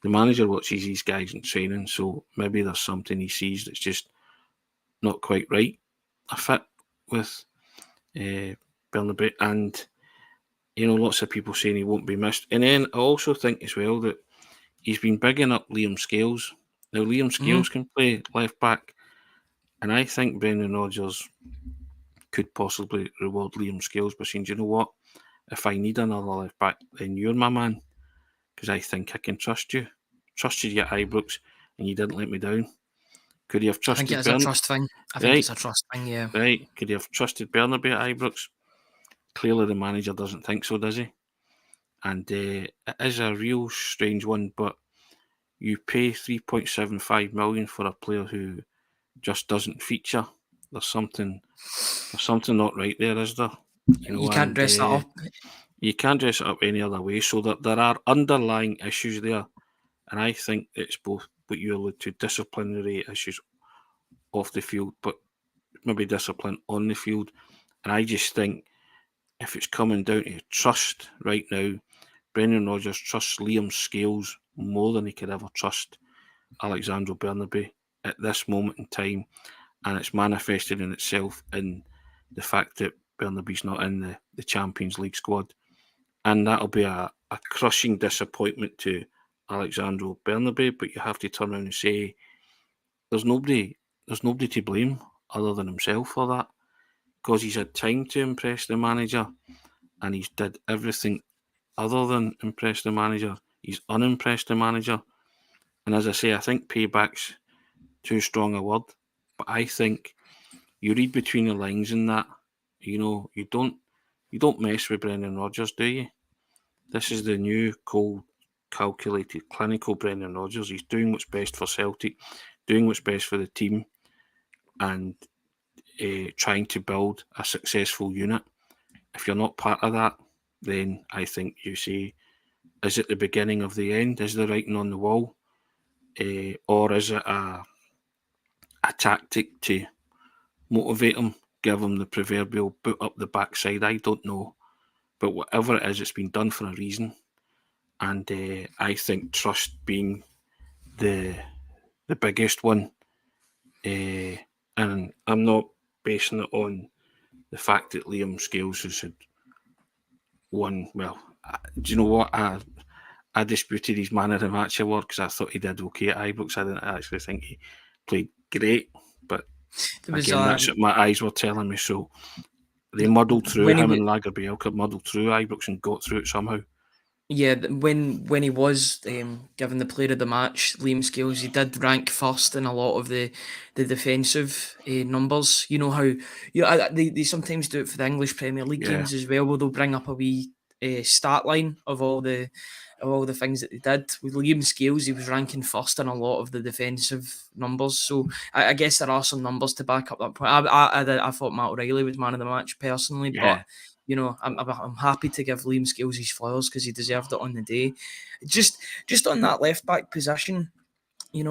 the manager watches these guys in training, so maybe there's something he sees that's just not quite right. A fit with Bernabeu, and lots of people saying he won't be missed. And then I also think as well that he's been bigging up Liam Scales. Now Liam Scales can play left back, and I think Brendan Rodgers could possibly reward Liam Scales by saying, do you know what? If I need another left back, then you're my man, because I think I can trust you. Trusted you at Ibrox, and you didn't let me down. Could you have trusted? I think it's a trust thing. I think it's a trust thing, yeah. Right. Could you have trusted Bernabeu at Ibrox? Clearly the manager doesn't think so, does he? And it is a real strange one, but you pay $3.75 million for a player who just doesn't feature. There's something not right there, is there? You can't dress that up. You can't dress it up any other way. So that there are underlying issues there, and I think it's both what you allude to, disciplinary issues off the field, but maybe discipline on the field. And I just think if it's coming down to trust right now, Brendan Rodgers trusts Liam Scales more than he could ever trust Alexandre Bernabeu at this moment in time, and it's manifested in itself in the fact that Bernabeu's not in the Champions League squad, and that'll be a crushing disappointment to Alexandre Bernabeu. But you have to turn around and say there's nobody to blame other than himself for that, because he's had time to impress the manager, and he's did everything other than impress the manager. He's unimpressed the manager, and as I say, I think payback's too strong a word, but I think you read between the lines in that. You don't mess with Brendan Rodgers, do you? This is the new, cold, calculated, clinical Brendan Rodgers. He's doing what's best for Celtic, doing what's best for the team, and trying to build a successful unit. If you're not part of that, then I think you say, is it the beginning of the end? Is the writing on the wall? Or is it a tactic to motivate him, give him the proverbial boot up the backside? I don't know. But whatever it is, it's been done for a reason. And I think trust being the biggest one. And I'm not basing it on the fact that Liam Scales has had one. Well, do you know what? I disputed his man of the match award because I thought he did okay at Ibrox. I didn't actually think he played great, but again, that's what my eyes were telling me. So they muddled through. Him and Lagerbielke muddled through Ibrox and got through it somehow. Yeah, when he was given the player of the match, Liam Scales, he did rank first in a lot of the defensive numbers. You know how they sometimes do it for the English Premier League games as well, where they'll bring up a wee stat line of all the things that they did. With Liam Scales, he was ranking first in a lot of the defensive numbers. So I guess there are some numbers to back up that point. I thought Matt O'Reilly was man of the match personally, but I'm happy to give Liam Scales his flowers because he deserved it on the day. Just on that left back position, I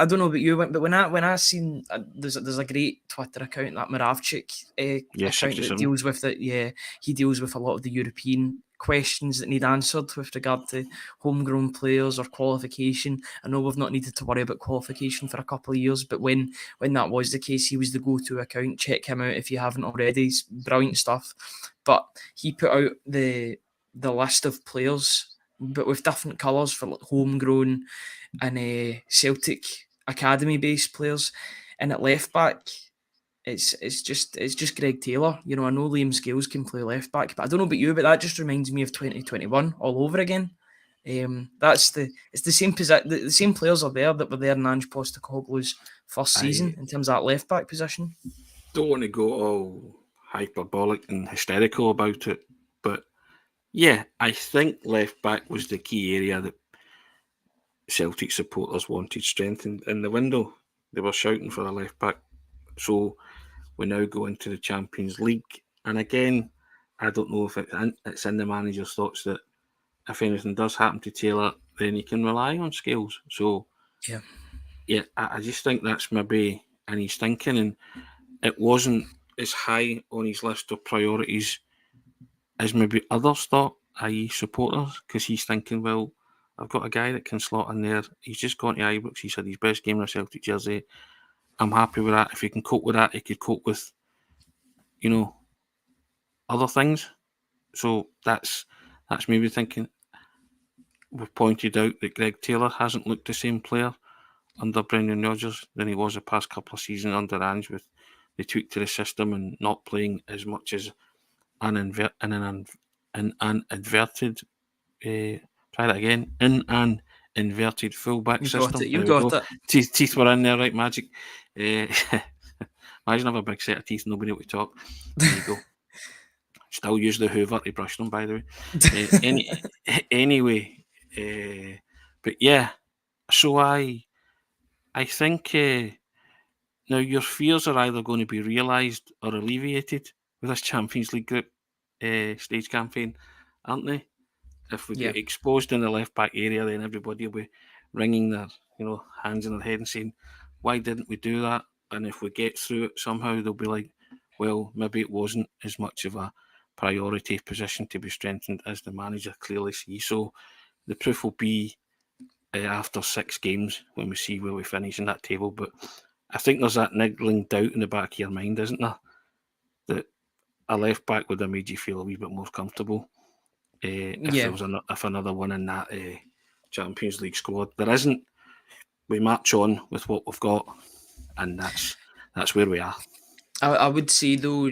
don't know about you, but when I seen there's a great Twitter account, that Moravchik account that deals with it. Yeah, he deals with a lot of the European questions that need answered with regard to homegrown players or qualification. I know we've not needed to worry about qualification for a couple of years, but when that was the case, he was the go-to account. Check him out if you haven't already. It's brilliant stuff. But he put out the list of players, but with different colours for like homegrown and Celtic academy-based players. And at left back, it's just Greg Taylor. I know Liam Scales can play left back, but I don't know about you, but that just reminds me of 2021 all over again. It's the same the same players are there that were there in Ange Postecoglou's first season in terms of that left back position. Don't want to go all hyperbolic and hysterical about it. But yeah, I think left back was the key area that Celtic supporters wanted strengthened in the window. They were shouting for a left back. So we now go into the Champions League. And again, I don't know if it's in the manager's thoughts that if anything does happen to Taylor, then he can rely on Scales. So yeah, I just think that's maybe in his thinking, and it wasn't as high on his list of priorities as maybe others thought, i.e. supporters, because he's thinking, well, I've got a guy that can slot in there. He's just gone to Ibrox. He's had his best game in a Celtic jersey. I'm happy with that. If he can cope with that, he could cope with, other things. So that's maybe thinking. We've pointed out that Greg Taylor hasn't looked the same player under Brendan Rodgers than he was the past couple of seasons under Ange, with the tweak to the system and not playing as much as in an inverted. Try that again. In an inverted fullback system. You got it. Teeth were in there, right? Magic. Imagine have a big set of teeth and nobody able to talk. There you go. Still use the Hoover to brush them, by the way. Anyway, but yeah. So I think now your fears are either going to be realised or alleviated with this Champions League group stage campaign, aren't they? If we get exposed in the left back area, then everybody will be wringing their hands in their head and saying, "Why didn't we do that?" And if we get through it somehow, they'll be like, "Well, maybe it wasn't as much of a priority position to be strengthened as the manager clearly sees." So the proof will be after 6 games when we see where we finish in that table. But I think there's that niggling doubt in the back of your mind, isn't there, that a left back would have made you feel a wee bit more comfortable if there was another one in that Champions League squad. There isn't. We march on with what we've got, and that's where we are. I would say though,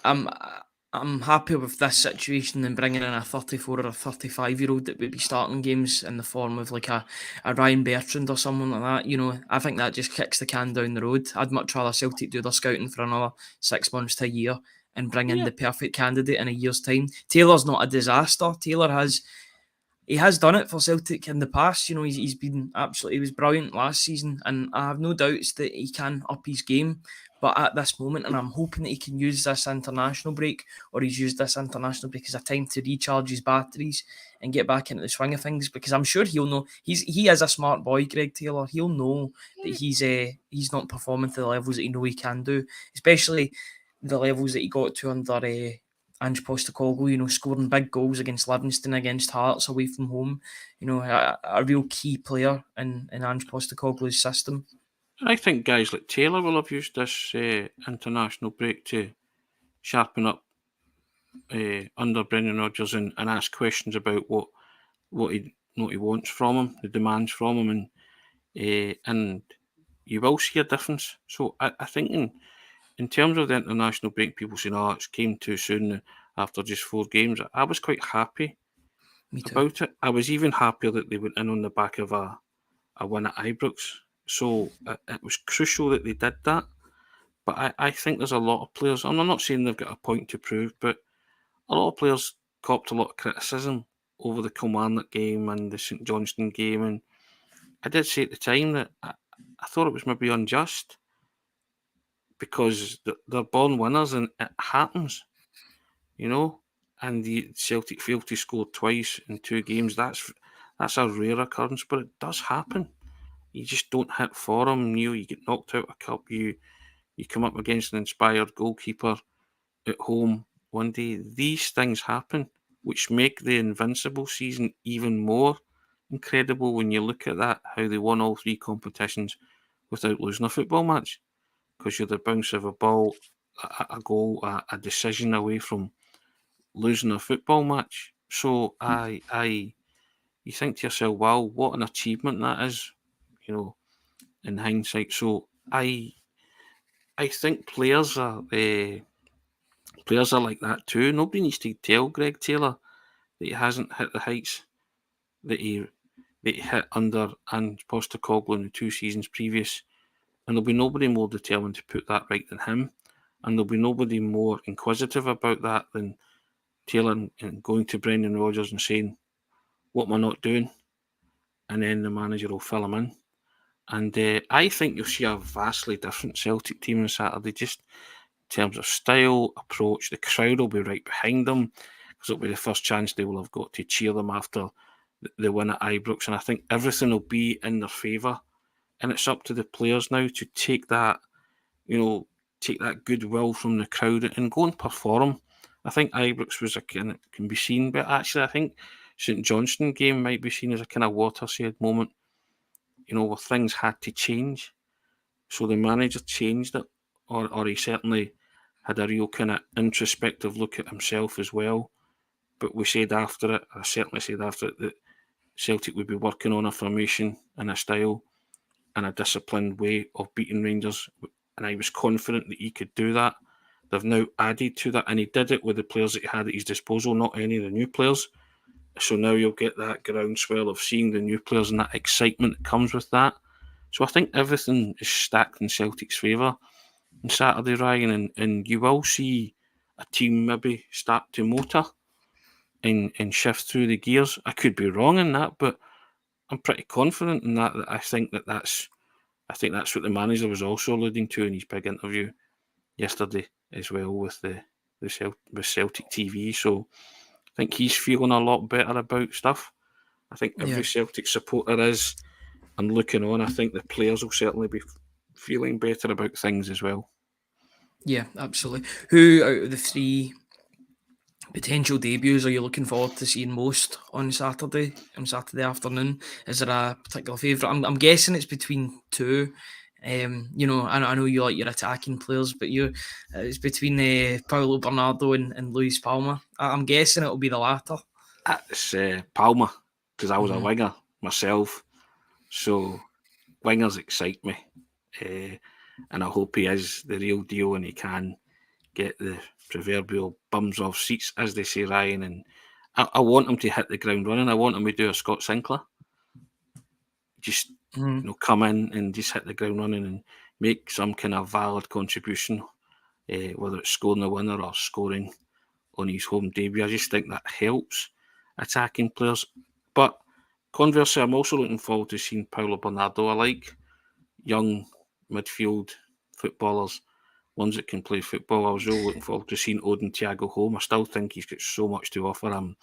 I'm happy with this situation and bringing in a 34 or a 35-year-old that would be starting games in the form of like a Ryan Bertrand or someone like that. I think that just kicks the can down the road. I'd much rather Celtic do their scouting for another 6 months to a year and bring in the perfect candidate in a year's time. Taylor's not a disaster. Taylor has done it for Celtic in the past. He's been he was brilliant last season, and I have no doubts that he can up his game. But at this moment, and I'm hoping that he can use this international break, or he's used this international break as a time to recharge his batteries and get back into the swing of things, because I'm sure he'll know he is a smart boy, Greg Taylor. He'll know that he's not performing to the levels that he can do, especially the levels that he got to under Ange Postecoglou, scoring big goals against Livingston, against Hearts away from home. A real key player in Ange Postecoglou's system. I think guys like Taylor will have used this international break to sharpen up under Brendan Rodgers and ask questions about what he wants from him, the demands from him, and you will see a difference. So I think in terms of the international break, people saying, "Oh, it came too soon after just 4 games." I was quite happy about it. I was even happier that they went in on the back of a win at Ibrox. So it was crucial that they did that. But I think there's a lot of players, and I'm not saying they've got a point to prove, but a lot of players copped a lot of criticism over the Kilmarnock game and the St Johnstone game. And I did say at the time that I thought it was maybe unjust, because they're born winners and it happens, and the Celtic failed to score twice in 2 games. That's a rare occurrence, but it does happen. You just don't hit form, you get knocked out of a cup, you come up against an inspired goalkeeper at home one day. These things happen, which make the Invincible season even more incredible when you look at that, how they won all 3 competitions without losing a football match, because you're the bounce of a ball, a goal, a decision away from losing a football match. So you think to yourself, wow, what an achievement that is, in hindsight. So I think players are like that too. Nobody needs to tell Greg Taylor that he hasn't hit the heights that he hit under Ange Postecoglou in the 2 seasons previous, and there'll be nobody more determined to put that right than him. and there'll be nobody more inquisitive about that than Taylor and going to Brendan Rodgers and saying, what am I not doing? And then the manager will fill him in. And I think you'll see a vastly different Celtic team on Saturday, just in terms of style, approach. The crowd will be right behind them, because it'll be the first chance they will have got to cheer them after the win at Ibrox. And I think everything will be in their favour. And it's up to the players now to take that, take that goodwill from the crowd and go and perform. I think Ibrox was can be seen, but actually I think St Johnstone game might be seen as a kind of watershed moment, where things had to change. So the manager changed it, or he certainly had a real kind of introspective look at himself as well. But we said after it, I certainly said after it, that Celtic would be working on a formation and a style and a disciplined way of beating Rangers. And I was confident that he could do that. They've now added to that, and he did it with the players that he had at his disposal, not any of the new players. So now you'll get that groundswell of seeing the new players and that excitement that comes with that. So I think everything is stacked in Celtic's favour on Saturday, Ryan, and you will see a team maybe start to motor and shift through the gears. I could be wrong in that, but I'm pretty confident in that. I think that's what the manager was also alluding to in his big interview yesterday as well with with Celtic TV. So I think he's feeling a lot better about stuff. I think every Celtic supporter is, and looking on, I think the players will certainly be feeling better about things as well. Yeah, absolutely. Who out of the three potential debuts are you looking forward to seeing most on Saturday afternoon? Is there a particular favourite? I'm guessing it's between two. I know you like your attacking players, but it's between Paulo Bernardo and Luis Palma. I'm guessing it'll be the latter. It's Palma, because I was a winger myself, so wingers excite me, and I hope he is the real deal and he can get the proverbial bums off seats, as they say, Ryan. And I want him to hit the ground running. I want him to do a Scott Sinclair, just come in and just hit the ground running and make some kind of valid contribution, whether it's scoring the winner or scoring on his home debut. I just think that helps attacking players. But conversely, I'm also looking forward to seeing Paulo Bernardo. I like young midfield footballers, ones that can play football. I was really looking forward to seeing Odin Thiago home. I still think he's got so much to offer. I'm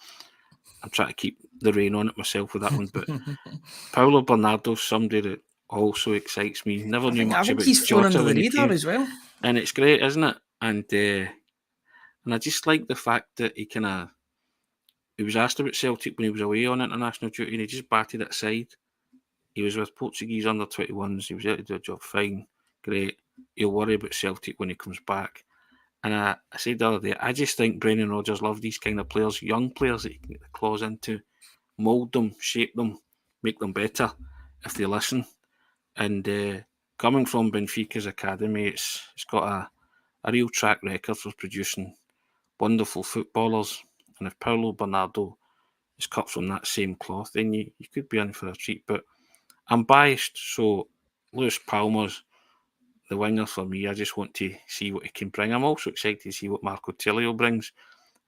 trying to keep the rein on it myself with that one. But Paulo Bernardo's somebody that also excites me. Never knew much about he's flown under the when radar as well. And it's great, isn't it? And I just like the fact that he was asked about Celtic when he was away on international duty and he just batted it aside. He was with Portuguese under-21s. He was able to do a job fine. Great. He'll worry about Celtic when he comes back. And I said the other day, I just think Brendan Rodgers loves these kind of players, young players that he can get the claws into, mould them, shape them, make them better if they listen. And coming from Benfica's academy, it's got a real track record for producing wonderful footballers. And if Paulo Bernardo is cut from that same cloth, then you could be in for a treat. But I'm biased, so Luis Palma's the winger for me. I just want to see what he can bring. I'm also excited to see what Marco Tilio brings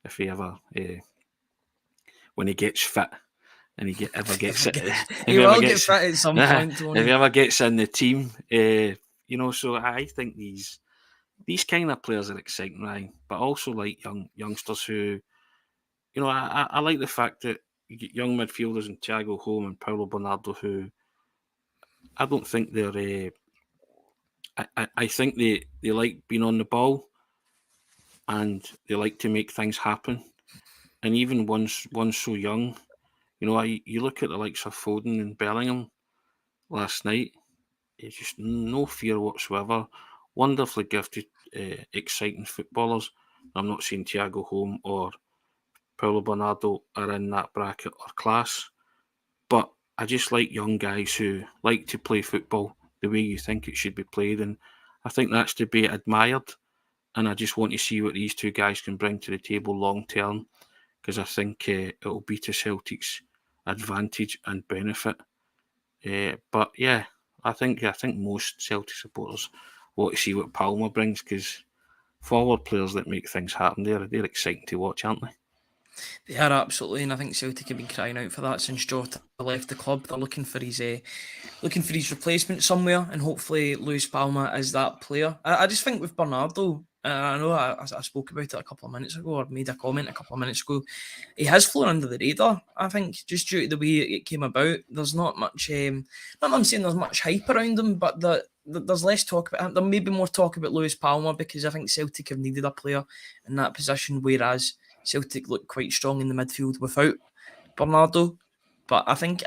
if he ever, when he gets fit, and he ever gets it. He will get fit at some point, Tony. If he ever gets in the team, so I think these kind of players are exciting, Ryan, but also like youngsters who, I like the fact that you get young midfielders in Thiago Home and Paulo Bernardo who I don't think they're. I think they like being on the ball and they like to make things happen. And even one's so young, you look at the likes of Foden and Bellingham last night, it's just no fear whatsoever. Wonderfully gifted, exciting footballers. I'm not saying Thiago Home or Paulo Bernardo are in that bracket or class, but I just like young guys who like to play football the way you think it should be played, and I think that's to be admired. And I just want to see what these two guys can bring to the table long term, because I think it'll be to Celtic's advantage and benefit. But I think most Celtic supporters want to see what Palma brings, because forward players that make things happen. They're exciting to watch, aren't they? They are, absolutely, and I think Celtic have been crying out for that since Jota left the club. They're looking for his replacement somewhere, and hopefully Luis Palma is that player. I just think with Bernardo, I know I spoke about it a couple of minutes ago, or made a comment a couple of minutes ago. He has flown under the radar, I think, just due to the way it came about. There's not much, not that I'm saying there's much hype around him, but there's less talk about him. There may be more talk about Luis Palma because I think Celtic have needed a player in that position, whereas Celtic look quite strong in the midfield without Bernardo. But I think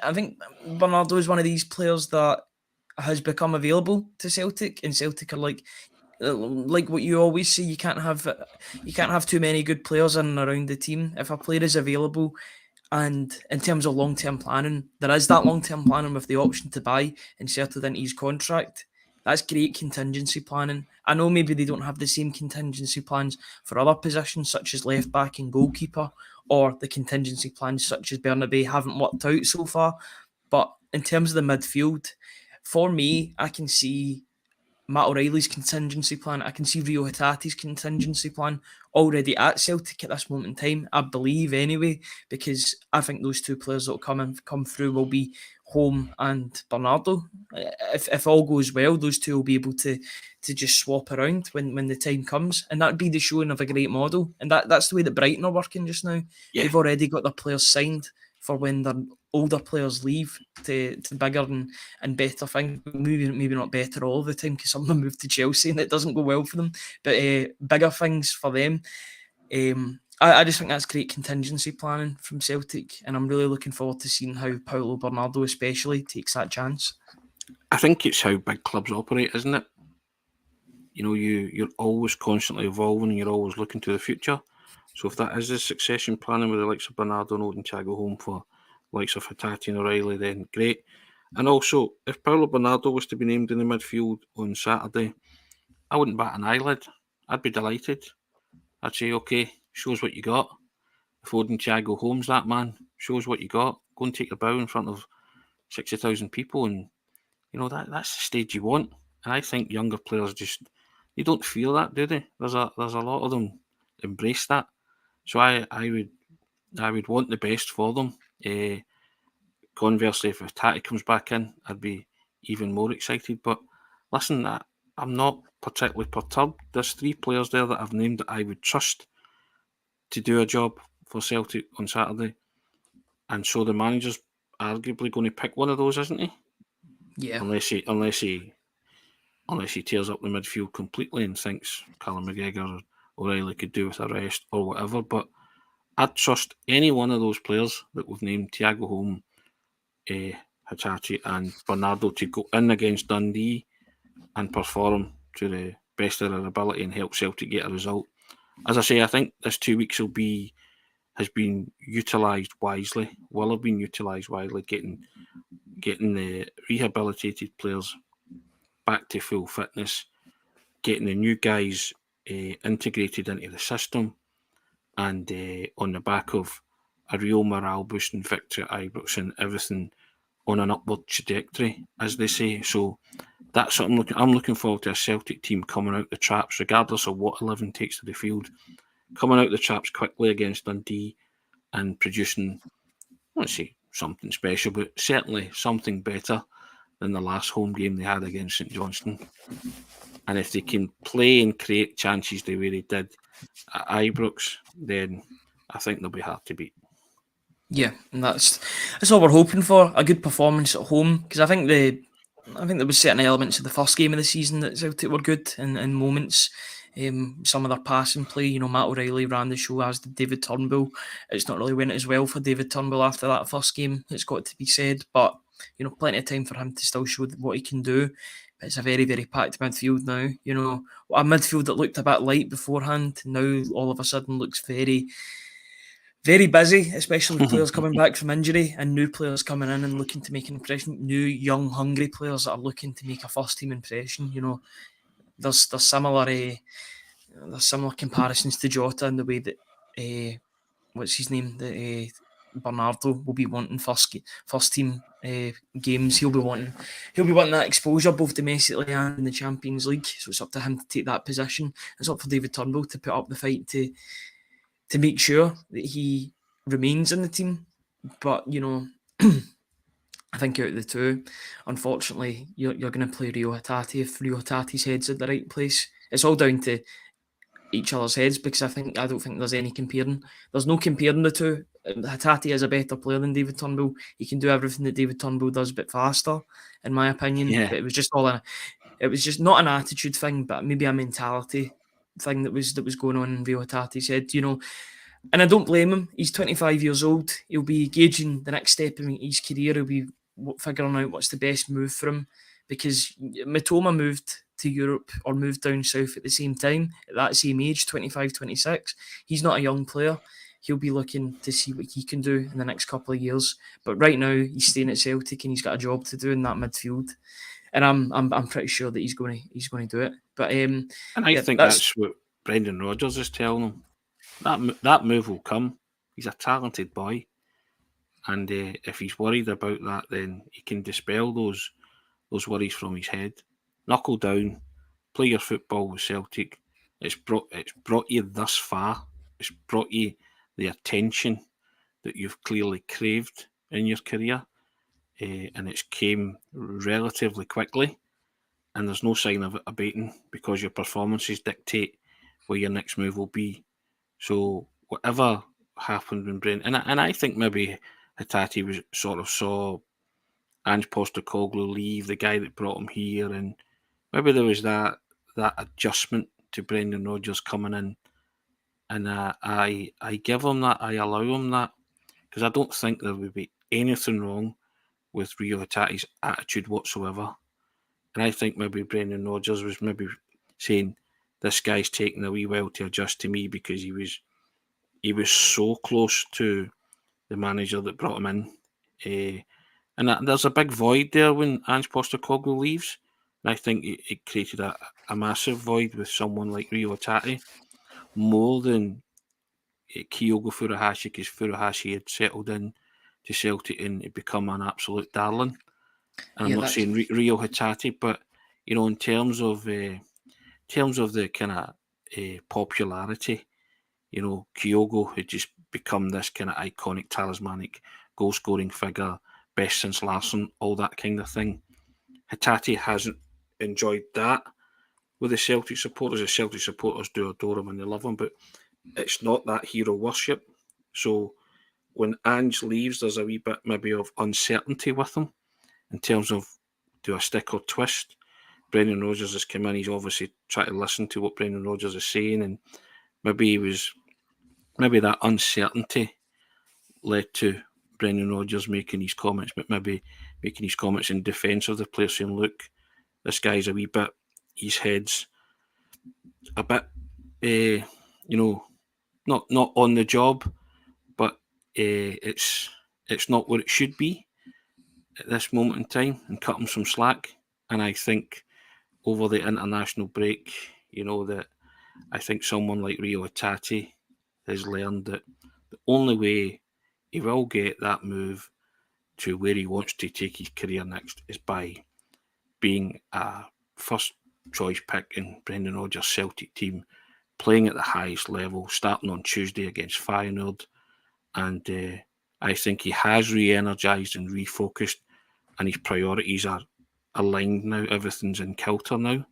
Bernardo is one of these players that has become available to Celtic, and Celtic are like what you always say, you can't have too many good players in and around the team. If a player is available, and in terms of long-term planning, there is that long-term planning with the option to buy inserted into his contract. That's great contingency planning. I know maybe they don't have the same contingency plans for other positions such as left back and goalkeeper, or the contingency plans such as Bernabei haven't worked out so far. But in terms of the midfield, for me, I can see Matt O'Reilly's contingency plan. I can see Reo Hatate's contingency plan already at Celtic at this moment in time, I believe anyway, because I think those two players that will come through will be Holm and Bernardo. If all goes well, those two will be able to just swap around when the time comes, and that'd be the showing of a great model. And that's the way that Brighton are working just now. Yeah. They've already got their players signed for when their older players leave to bigger and better things. Maybe not better all the time because some of them move to Chelsea and it doesn't go well for them. But bigger things for them. I just think that's great contingency planning from Celtic, and I'm really looking forward to seeing how Paulo Bernardo especially takes that chance. I think it's how big clubs operate, isn't it? You know, you're always constantly evolving and you're always looking to the future. So if that is the succession planning with the likes of Bernardo and Thiago Holm for the likes of Hatate and O'Reilly, then great. And also, if Paulo Bernardo was to be named in the midfield on Saturday, I wouldn't bat an eyelid. I'd be delighted. I'd say, okay, shows what you got. If Thiago Holm's that man, shows what you got. Go and take a bow in front of 60,000 people, and you know that's the stage you want. And I think younger players they don't feel that, do they? There's a lot of them embrace that. So I would want the best for them. Conversely, if Tati comes back in, I'd be even more excited. But listen, I'm not particularly perturbed. There's 3 players there that I've named that I would trust to do a job for Celtic on Saturday. And so the manager's arguably going to pick one of those, isn't he? Yeah. Unless he tears up the midfield completely and thinks Callum McGregor or O'Reilly could do with a rest or whatever. But I'd trust any one of those players that we've named, Thiago Holm, Hatate and Bernardo, to go in against Dundee and perform to the best of their ability and help Celtic get a result. As I say, I think this 2 weeks has been utilised wisely. Will have been utilised wisely, getting the rehabilitated players back to full fitness, getting the new guys integrated into the system, and on the back of a real morale boosting victory at Ibrox and everything on an upward trajectory, as they say. So that's what I'm looking forward to, a Celtic team coming out the traps, regardless of what 11 takes to the field, coming out the traps quickly against Dundee and producing, let's say, something special, but certainly something better than the last home game they had against St Johnstone. And if they can play and create chances the way they did at Ibrox, then I think they'll be hard to beat. Yeah, and that's all we're hoping for, a good performance at home, because I think there was certain elements of the first game of the season that Celtic were good in moments. Some of their passing play, Matt O'Reilly ran the show, as did David Turnbull. It's not really went as well for David Turnbull after that first game, it's got to be said, but plenty of time for him to still show what he can do. But it's a very, very packed midfield now. A midfield that looked a bit light beforehand, now all of a sudden looks very, very busy, especially with players coming back from injury and new players coming in and looking to make an impression. New, young, hungry players that are looking to make a first-team impression. There's similar comparisons to Jota in the way that what's his name, Bernardo will be wanting first team games. He'll be wanting that exposure both domestically and in the Champions League. So it's up to him to take that position. It's up for David Turnbull to put up the fight to make sure that he remains in the team. But I think out of the two, unfortunately, you're going to play Reo Hatate if Reo Hatate's head's at the right place. It's all down to each other's heads, because I don't think there's any comparing. There's no comparing the two. Hatate is a better player than David Turnbull. He can do everything that David Turnbull does, but faster, in my opinion. Yeah. But it was just not an attitude thing, but maybe a mentality thing that was going on in Reo Hatate's head. And I don't blame him. He's 25 years old. He'll be gauging the next step in his career. He'll be figuring out what's the best move for him, because Mitoma moved to Europe or moved down south at the same time, at that same age, 25, 26. He's not a young player. He'll be looking to see what he can do in the next couple of years. But right now, he's staying at Celtic and he's got a job to do in that midfield. And I'm pretty sure that he's going to do it. But and I think that's what Brendan Rodgers is telling him. That move will come. He's a talented boy, and if he's worried about that, then he can dispel those worries from his head. Knuckle down, play your football with Celtic. It's brought you thus far. It's brought you the attention that you've clearly craved in your career, and it's came relatively quickly. And there's no sign of it abating, because your performances dictate where your next move will be. So whatever happened when Brendan, and I think maybe Hatate was sort of saw Ange Postecoglou leave, the guy that brought him here, and maybe there was that adjustment to Brendan Rodgers coming in, and I give him that, I allow him that, because I don't think there would be anything wrong with Reo Hatate's attitude whatsoever. And I think maybe Brendan Rodgers was maybe saying, this guy's taking a wee while to adjust to me, because he was so close to the manager that brought him in. And there's a big void there when Ange Postecoglou leaves. And I think it created a massive void with someone like Reo Hatate, more than Kyogo Furuhashi, because Furuhashi had settled in to Celtic and had become an absolute darling. And I'm not saying Reo Hatate, but in terms of the kind of popularity, Kyogo had just become this kind of iconic, talismanic, goal-scoring figure, best since Larsson, all that kind of thing. Hatate hasn't enjoyed that with the Celtic supporters. The Celtic supporters do adore him and they love him, but it's not that hero worship. So when Ange leaves, there's a wee bit maybe of uncertainty with him in terms of, do I stick or twist? Brendan Rodgers has come in, he's obviously trying to listen to what Brendan Rodgers is saying, and maybe that uncertainty led to Brendan Rodgers making his comments, but maybe making his comments in defence of the player, saying, look, this guy's a wee bit, his head's a bit, not on the job, but it's not what it should be at this moment in time, and cut him some slack. And I think over the international break, that I think someone like Reo Hatate has learned that the only way he will get that move to where he wants to take his career next is by being a first choice pick in Brendan Rodgers' Celtic team, playing at the highest level, starting on Tuesday against Feyenoord. And I think he has re-energised and refocused, and his priorities are aligned now. Everything's in kilter now.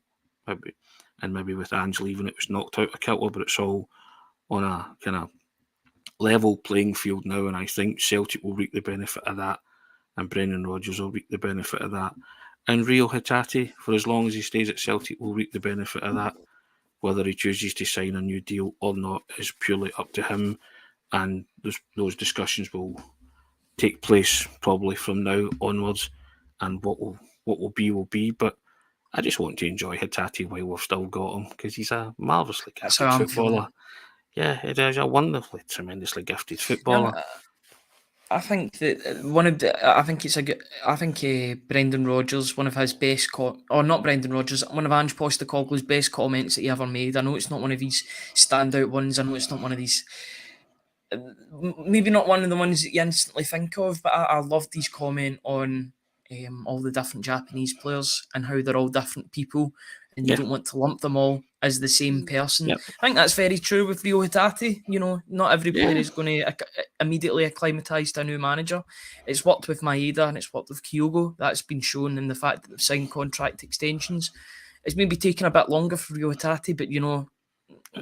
Maybe with Ange leaving, it was knocked out of kilter, but it's all on a kind of level playing field now, and I think Celtic will reap the benefit of that, and Brendan Rodgers will reap the benefit of that, and Reo Hatate, for as long as he stays at Celtic, will reap the benefit of that. Whether he chooses to sign a new deal or not is purely up to him, and those discussions will take place probably from now onwards, and what will be. But I just want to enjoy Hatate while we've still got him, because he's a marvellously gifted footballer. Yeah, it is a wonderfully, tremendously gifted footballer. Yeah, I think that I think Brendan Rodgers, one of his best not Brendan Rodgers, one of Ange Postecoglou's best comments that he ever made. I know it's not one of his standout ones. I know it's not one of these maybe not one of the ones that you instantly think of, but I loved his comment on all the different Japanese players and how they're all different people, and you don't want to lump them all as the same person. Yep. I think that's very true with Reo Hatate. Not every player is going to immediately acclimatise to a new manager. It's worked with Maeda and it's worked with Kyogo. That's been shown in the fact that they've signed contract extensions. It's maybe taken a bit longer for Reo Hatate, but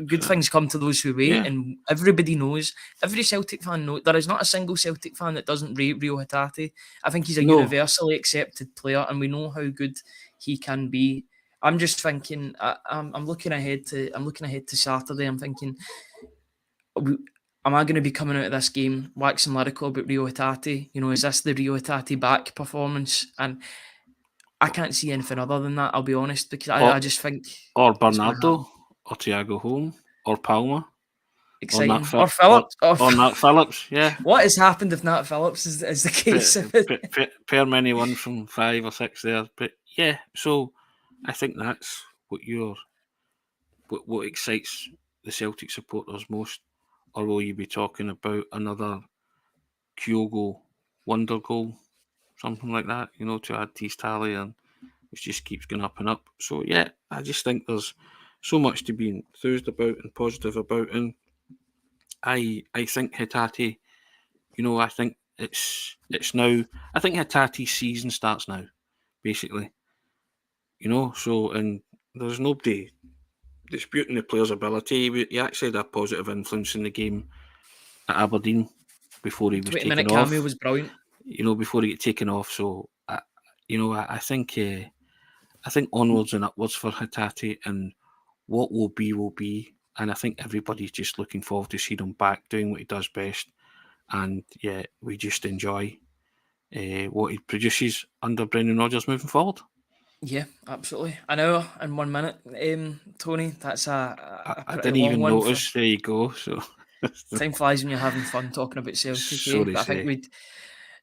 good things come to those who wait, and everybody knows. Every Celtic fan knows. There is not a single Celtic fan that doesn't rate Reo Hatate. I think he's a universally accepted player, and we know how good he can be. I'm just thinking. I'm looking ahead to Saturday. I'm thinking, am I going to be coming out of this game waxing lyrical about Reo Hatate? Is this the Reo Hatate back performance? And I can't see anything other than that. I'll be honest, because I just think. Or Bernardo. Or Thiago Holm, or Palmer, exciting, or Phillips, or Nat Phillips. Yeah. What has happened if Nat Phillips is the case? Pair many one from 5 or 6 there, but yeah. So I think that's what excites the Celtic supporters most. Or will you be talking about another Kyogo wonder goal, something like that? To add to his tally, and which just keeps going up and up. So yeah, I just think there's so much to be enthused about and positive about, and I think Hatate, I think it's now. I think Hatate's season starts now, basically. So, and there's nobody disputing the player's ability. He actually had a positive influence in the game at Aberdeen before he was taken off. 20-minute cameo was brilliant. Before he got taken off. So, I think onwards and upwards for Hatate, and what will be, and I think everybody's just looking forward to seeing him back doing what he does best, and yeah, we just enjoy what he produces under Brendan Rodgers moving forward. Yeah, absolutely. An hour and 1 minute, Tony. That's I didn't even notice. There you go. So time flies when you're having fun talking about Celtic. I think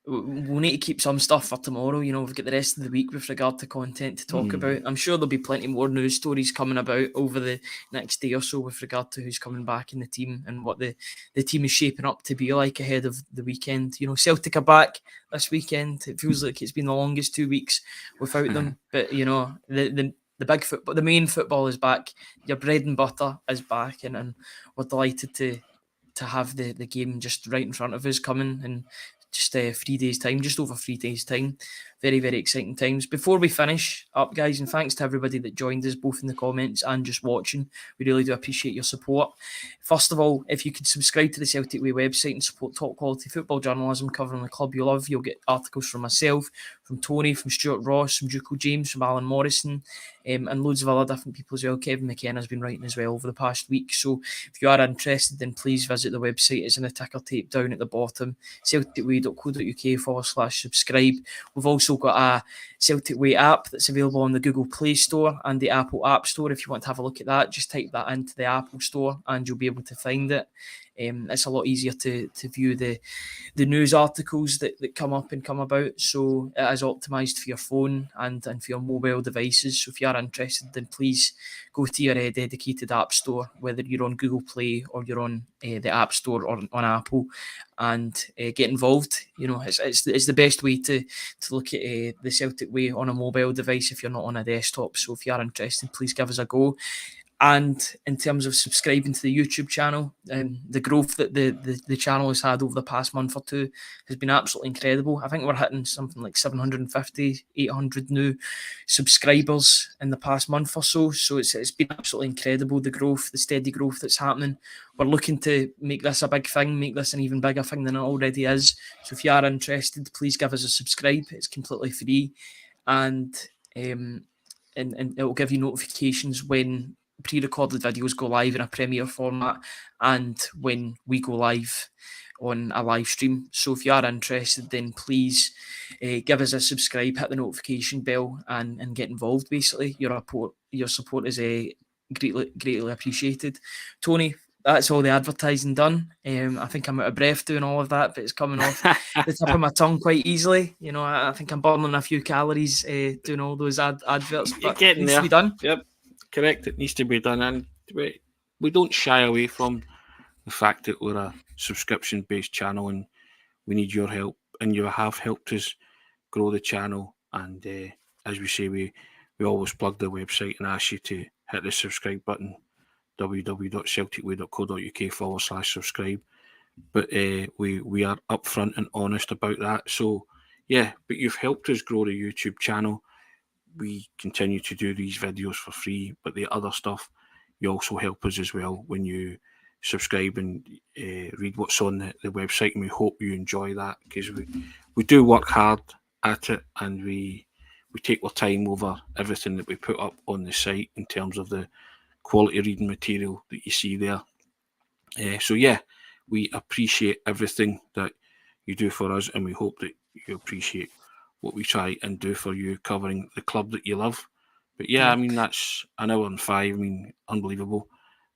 we'll need to keep some stuff for tomorrow. We've got the rest of the week with regard to content to talk about. I'm sure there'll be plenty more news stories coming about over the next day or so with regard to who's coming back in the team and what the team is shaping up to be like ahead of the weekend. Celtic are back this weekend. It feels like it's been the longest 2 weeks without them. But, the big football, the main football is back. Your bread and butter is back. And we're delighted to have the game just right in front of us coming and just 3 days' time, just over 3 days' time. Very, very exciting times. Before we finish up, guys, and thanks to everybody that joined us, both in the comments and just watching. We really do appreciate your support. First of all, if you could subscribe to the Celtic Way website and support top quality football journalism covering the club you love, you'll get articles from myself, from Tony, from Stuart Ross, from Duco James, from Alan Morrison, and loads of other different people as well. Kevin McKenna's been writing as well over the past week. So if you are interested, then please visit the website. It's in the ticker tape down at the bottom, celticway.co.uk/subscribe. We've also got a Celtic Way app that's available on the Google Play Store and the Apple App Store. If you want to have a look at that, just type that into the Apple Store and you'll be able to find it. It's a lot easier to view the news articles that come up and come about. So it is optimised for your phone and for your mobile devices. So if you are interested, then please go to your dedicated app store, whether you're on Google Play or you're on the App Store or on Apple, and get involved. It's the best way to look at the Celtic Way on a mobile device if you're not on a desktop. So if you are interested, please give us a go. And in terms of subscribing to the YouTube channel, the growth that the channel has had over the past month or two has been absolutely incredible. I think we're hitting something like 750, 800 new subscribers in the past month or so. So it's been absolutely incredible, the growth, the steady growth that's happening. We're looking to make this a big thing, make this an even bigger thing than it already is. So if you are interested, please give us a subscribe. It's completely free. And it will give you notifications when pre-recorded videos go live in a premiere format and when we go live on a live stream. So if you are interested, then please give us a subscribe, hit the notification bell and get involved. Basically, your support is greatly appreciated. Tony, that's all the advertising done. I think I'm out of breath doing all of that, but it's coming off the tip of my tongue quite easily. I think I'm burning a few calories doing all those adverts. But you're getting there. To be done. Yep. Correct, it needs to be done, and we don't shy away from the fact that we're a subscription-based channel, and we need your help. And you have helped us grow the channel. And as we say, we always plug the website and ask you to hit the subscribe button, www.celticway.co.uk/subscribe. But we are upfront and honest about that. So yeah, but you've helped us grow the YouTube channel. We continue to do these videos for free, but the other stuff, you also help us as well when you subscribe and read what's on the website, and we hope you enjoy that, because we do work hard at it, and we take our time over everything that we put up on the site in terms of the quality reading material that you see there. So yeah, we appreciate everything that you do for us, and we hope that you appreciate what we try and do for you, covering the club that you love. But yeah, I mean, that's an hour and 5. I mean, unbelievable.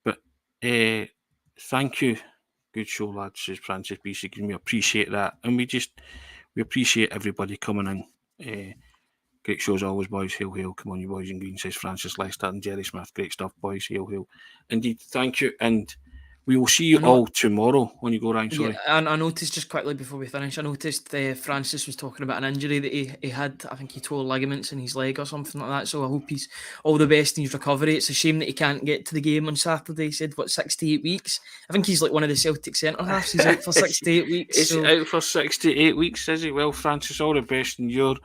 But thank you. Good show, lads, says Francis Beesick, and we appreciate that. And we appreciate everybody coming in. Great shows always, boys. Hail, hail. Come on, you boys in green, says Francis Lester and Jerry Smith. Great stuff, boys. Hail, hail. Indeed, thank you. And we will see you all tomorrow when you go round. Sorry. Yeah, and I noticed, just quickly before we finish, I noticed Francis was talking about an injury that he had. I think he tore ligaments in his leg or something like that. So I hope he's all the best in his recovery. It's a shame that he can't get to the game on Saturday. He said, 6 to 8 weeks? I think he's like one of the Celtic centre-halves. He's out for 6 to 8 weeks. He's out for 6 to 8 weeks, is he? Well, Francis, all the best in your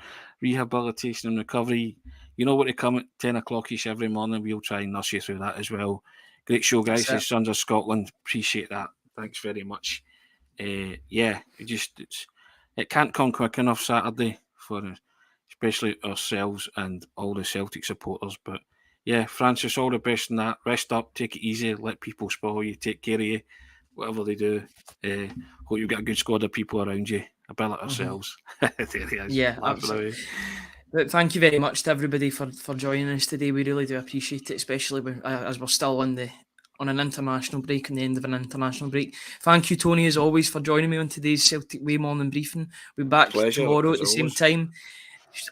rehabilitation and recovery. You know what to come at 10 o'clock-ish every morning. We'll try and nurse you through that as well. Great show, guys. The Sons of Scotland. Appreciate that. Thanks very much. Yeah, it can't come quick enough Saturday for especially ourselves and all the Celtic supporters. But yeah, Francis, all the best in that. Rest up, take it easy, let people spoil you, take care of you, whatever they do. Hope you've got a good squad of people around you. A bit like ourselves. There he is. Yeah, absolutely. But thank you very much to everybody for joining us today. We really do appreciate it, especially as we're still on an international break, on the end of an international break. Thank you, Tony, as always, for joining me on today's Celtic Way morning briefing. We'll be back tomorrow at the same time.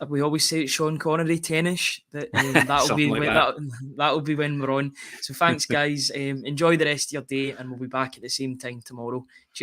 We always say it's Sean Connery, tennis. That'll be when we're on. So thanks, guys. Enjoy the rest of your day, and we'll be back at the same time tomorrow. Cheers.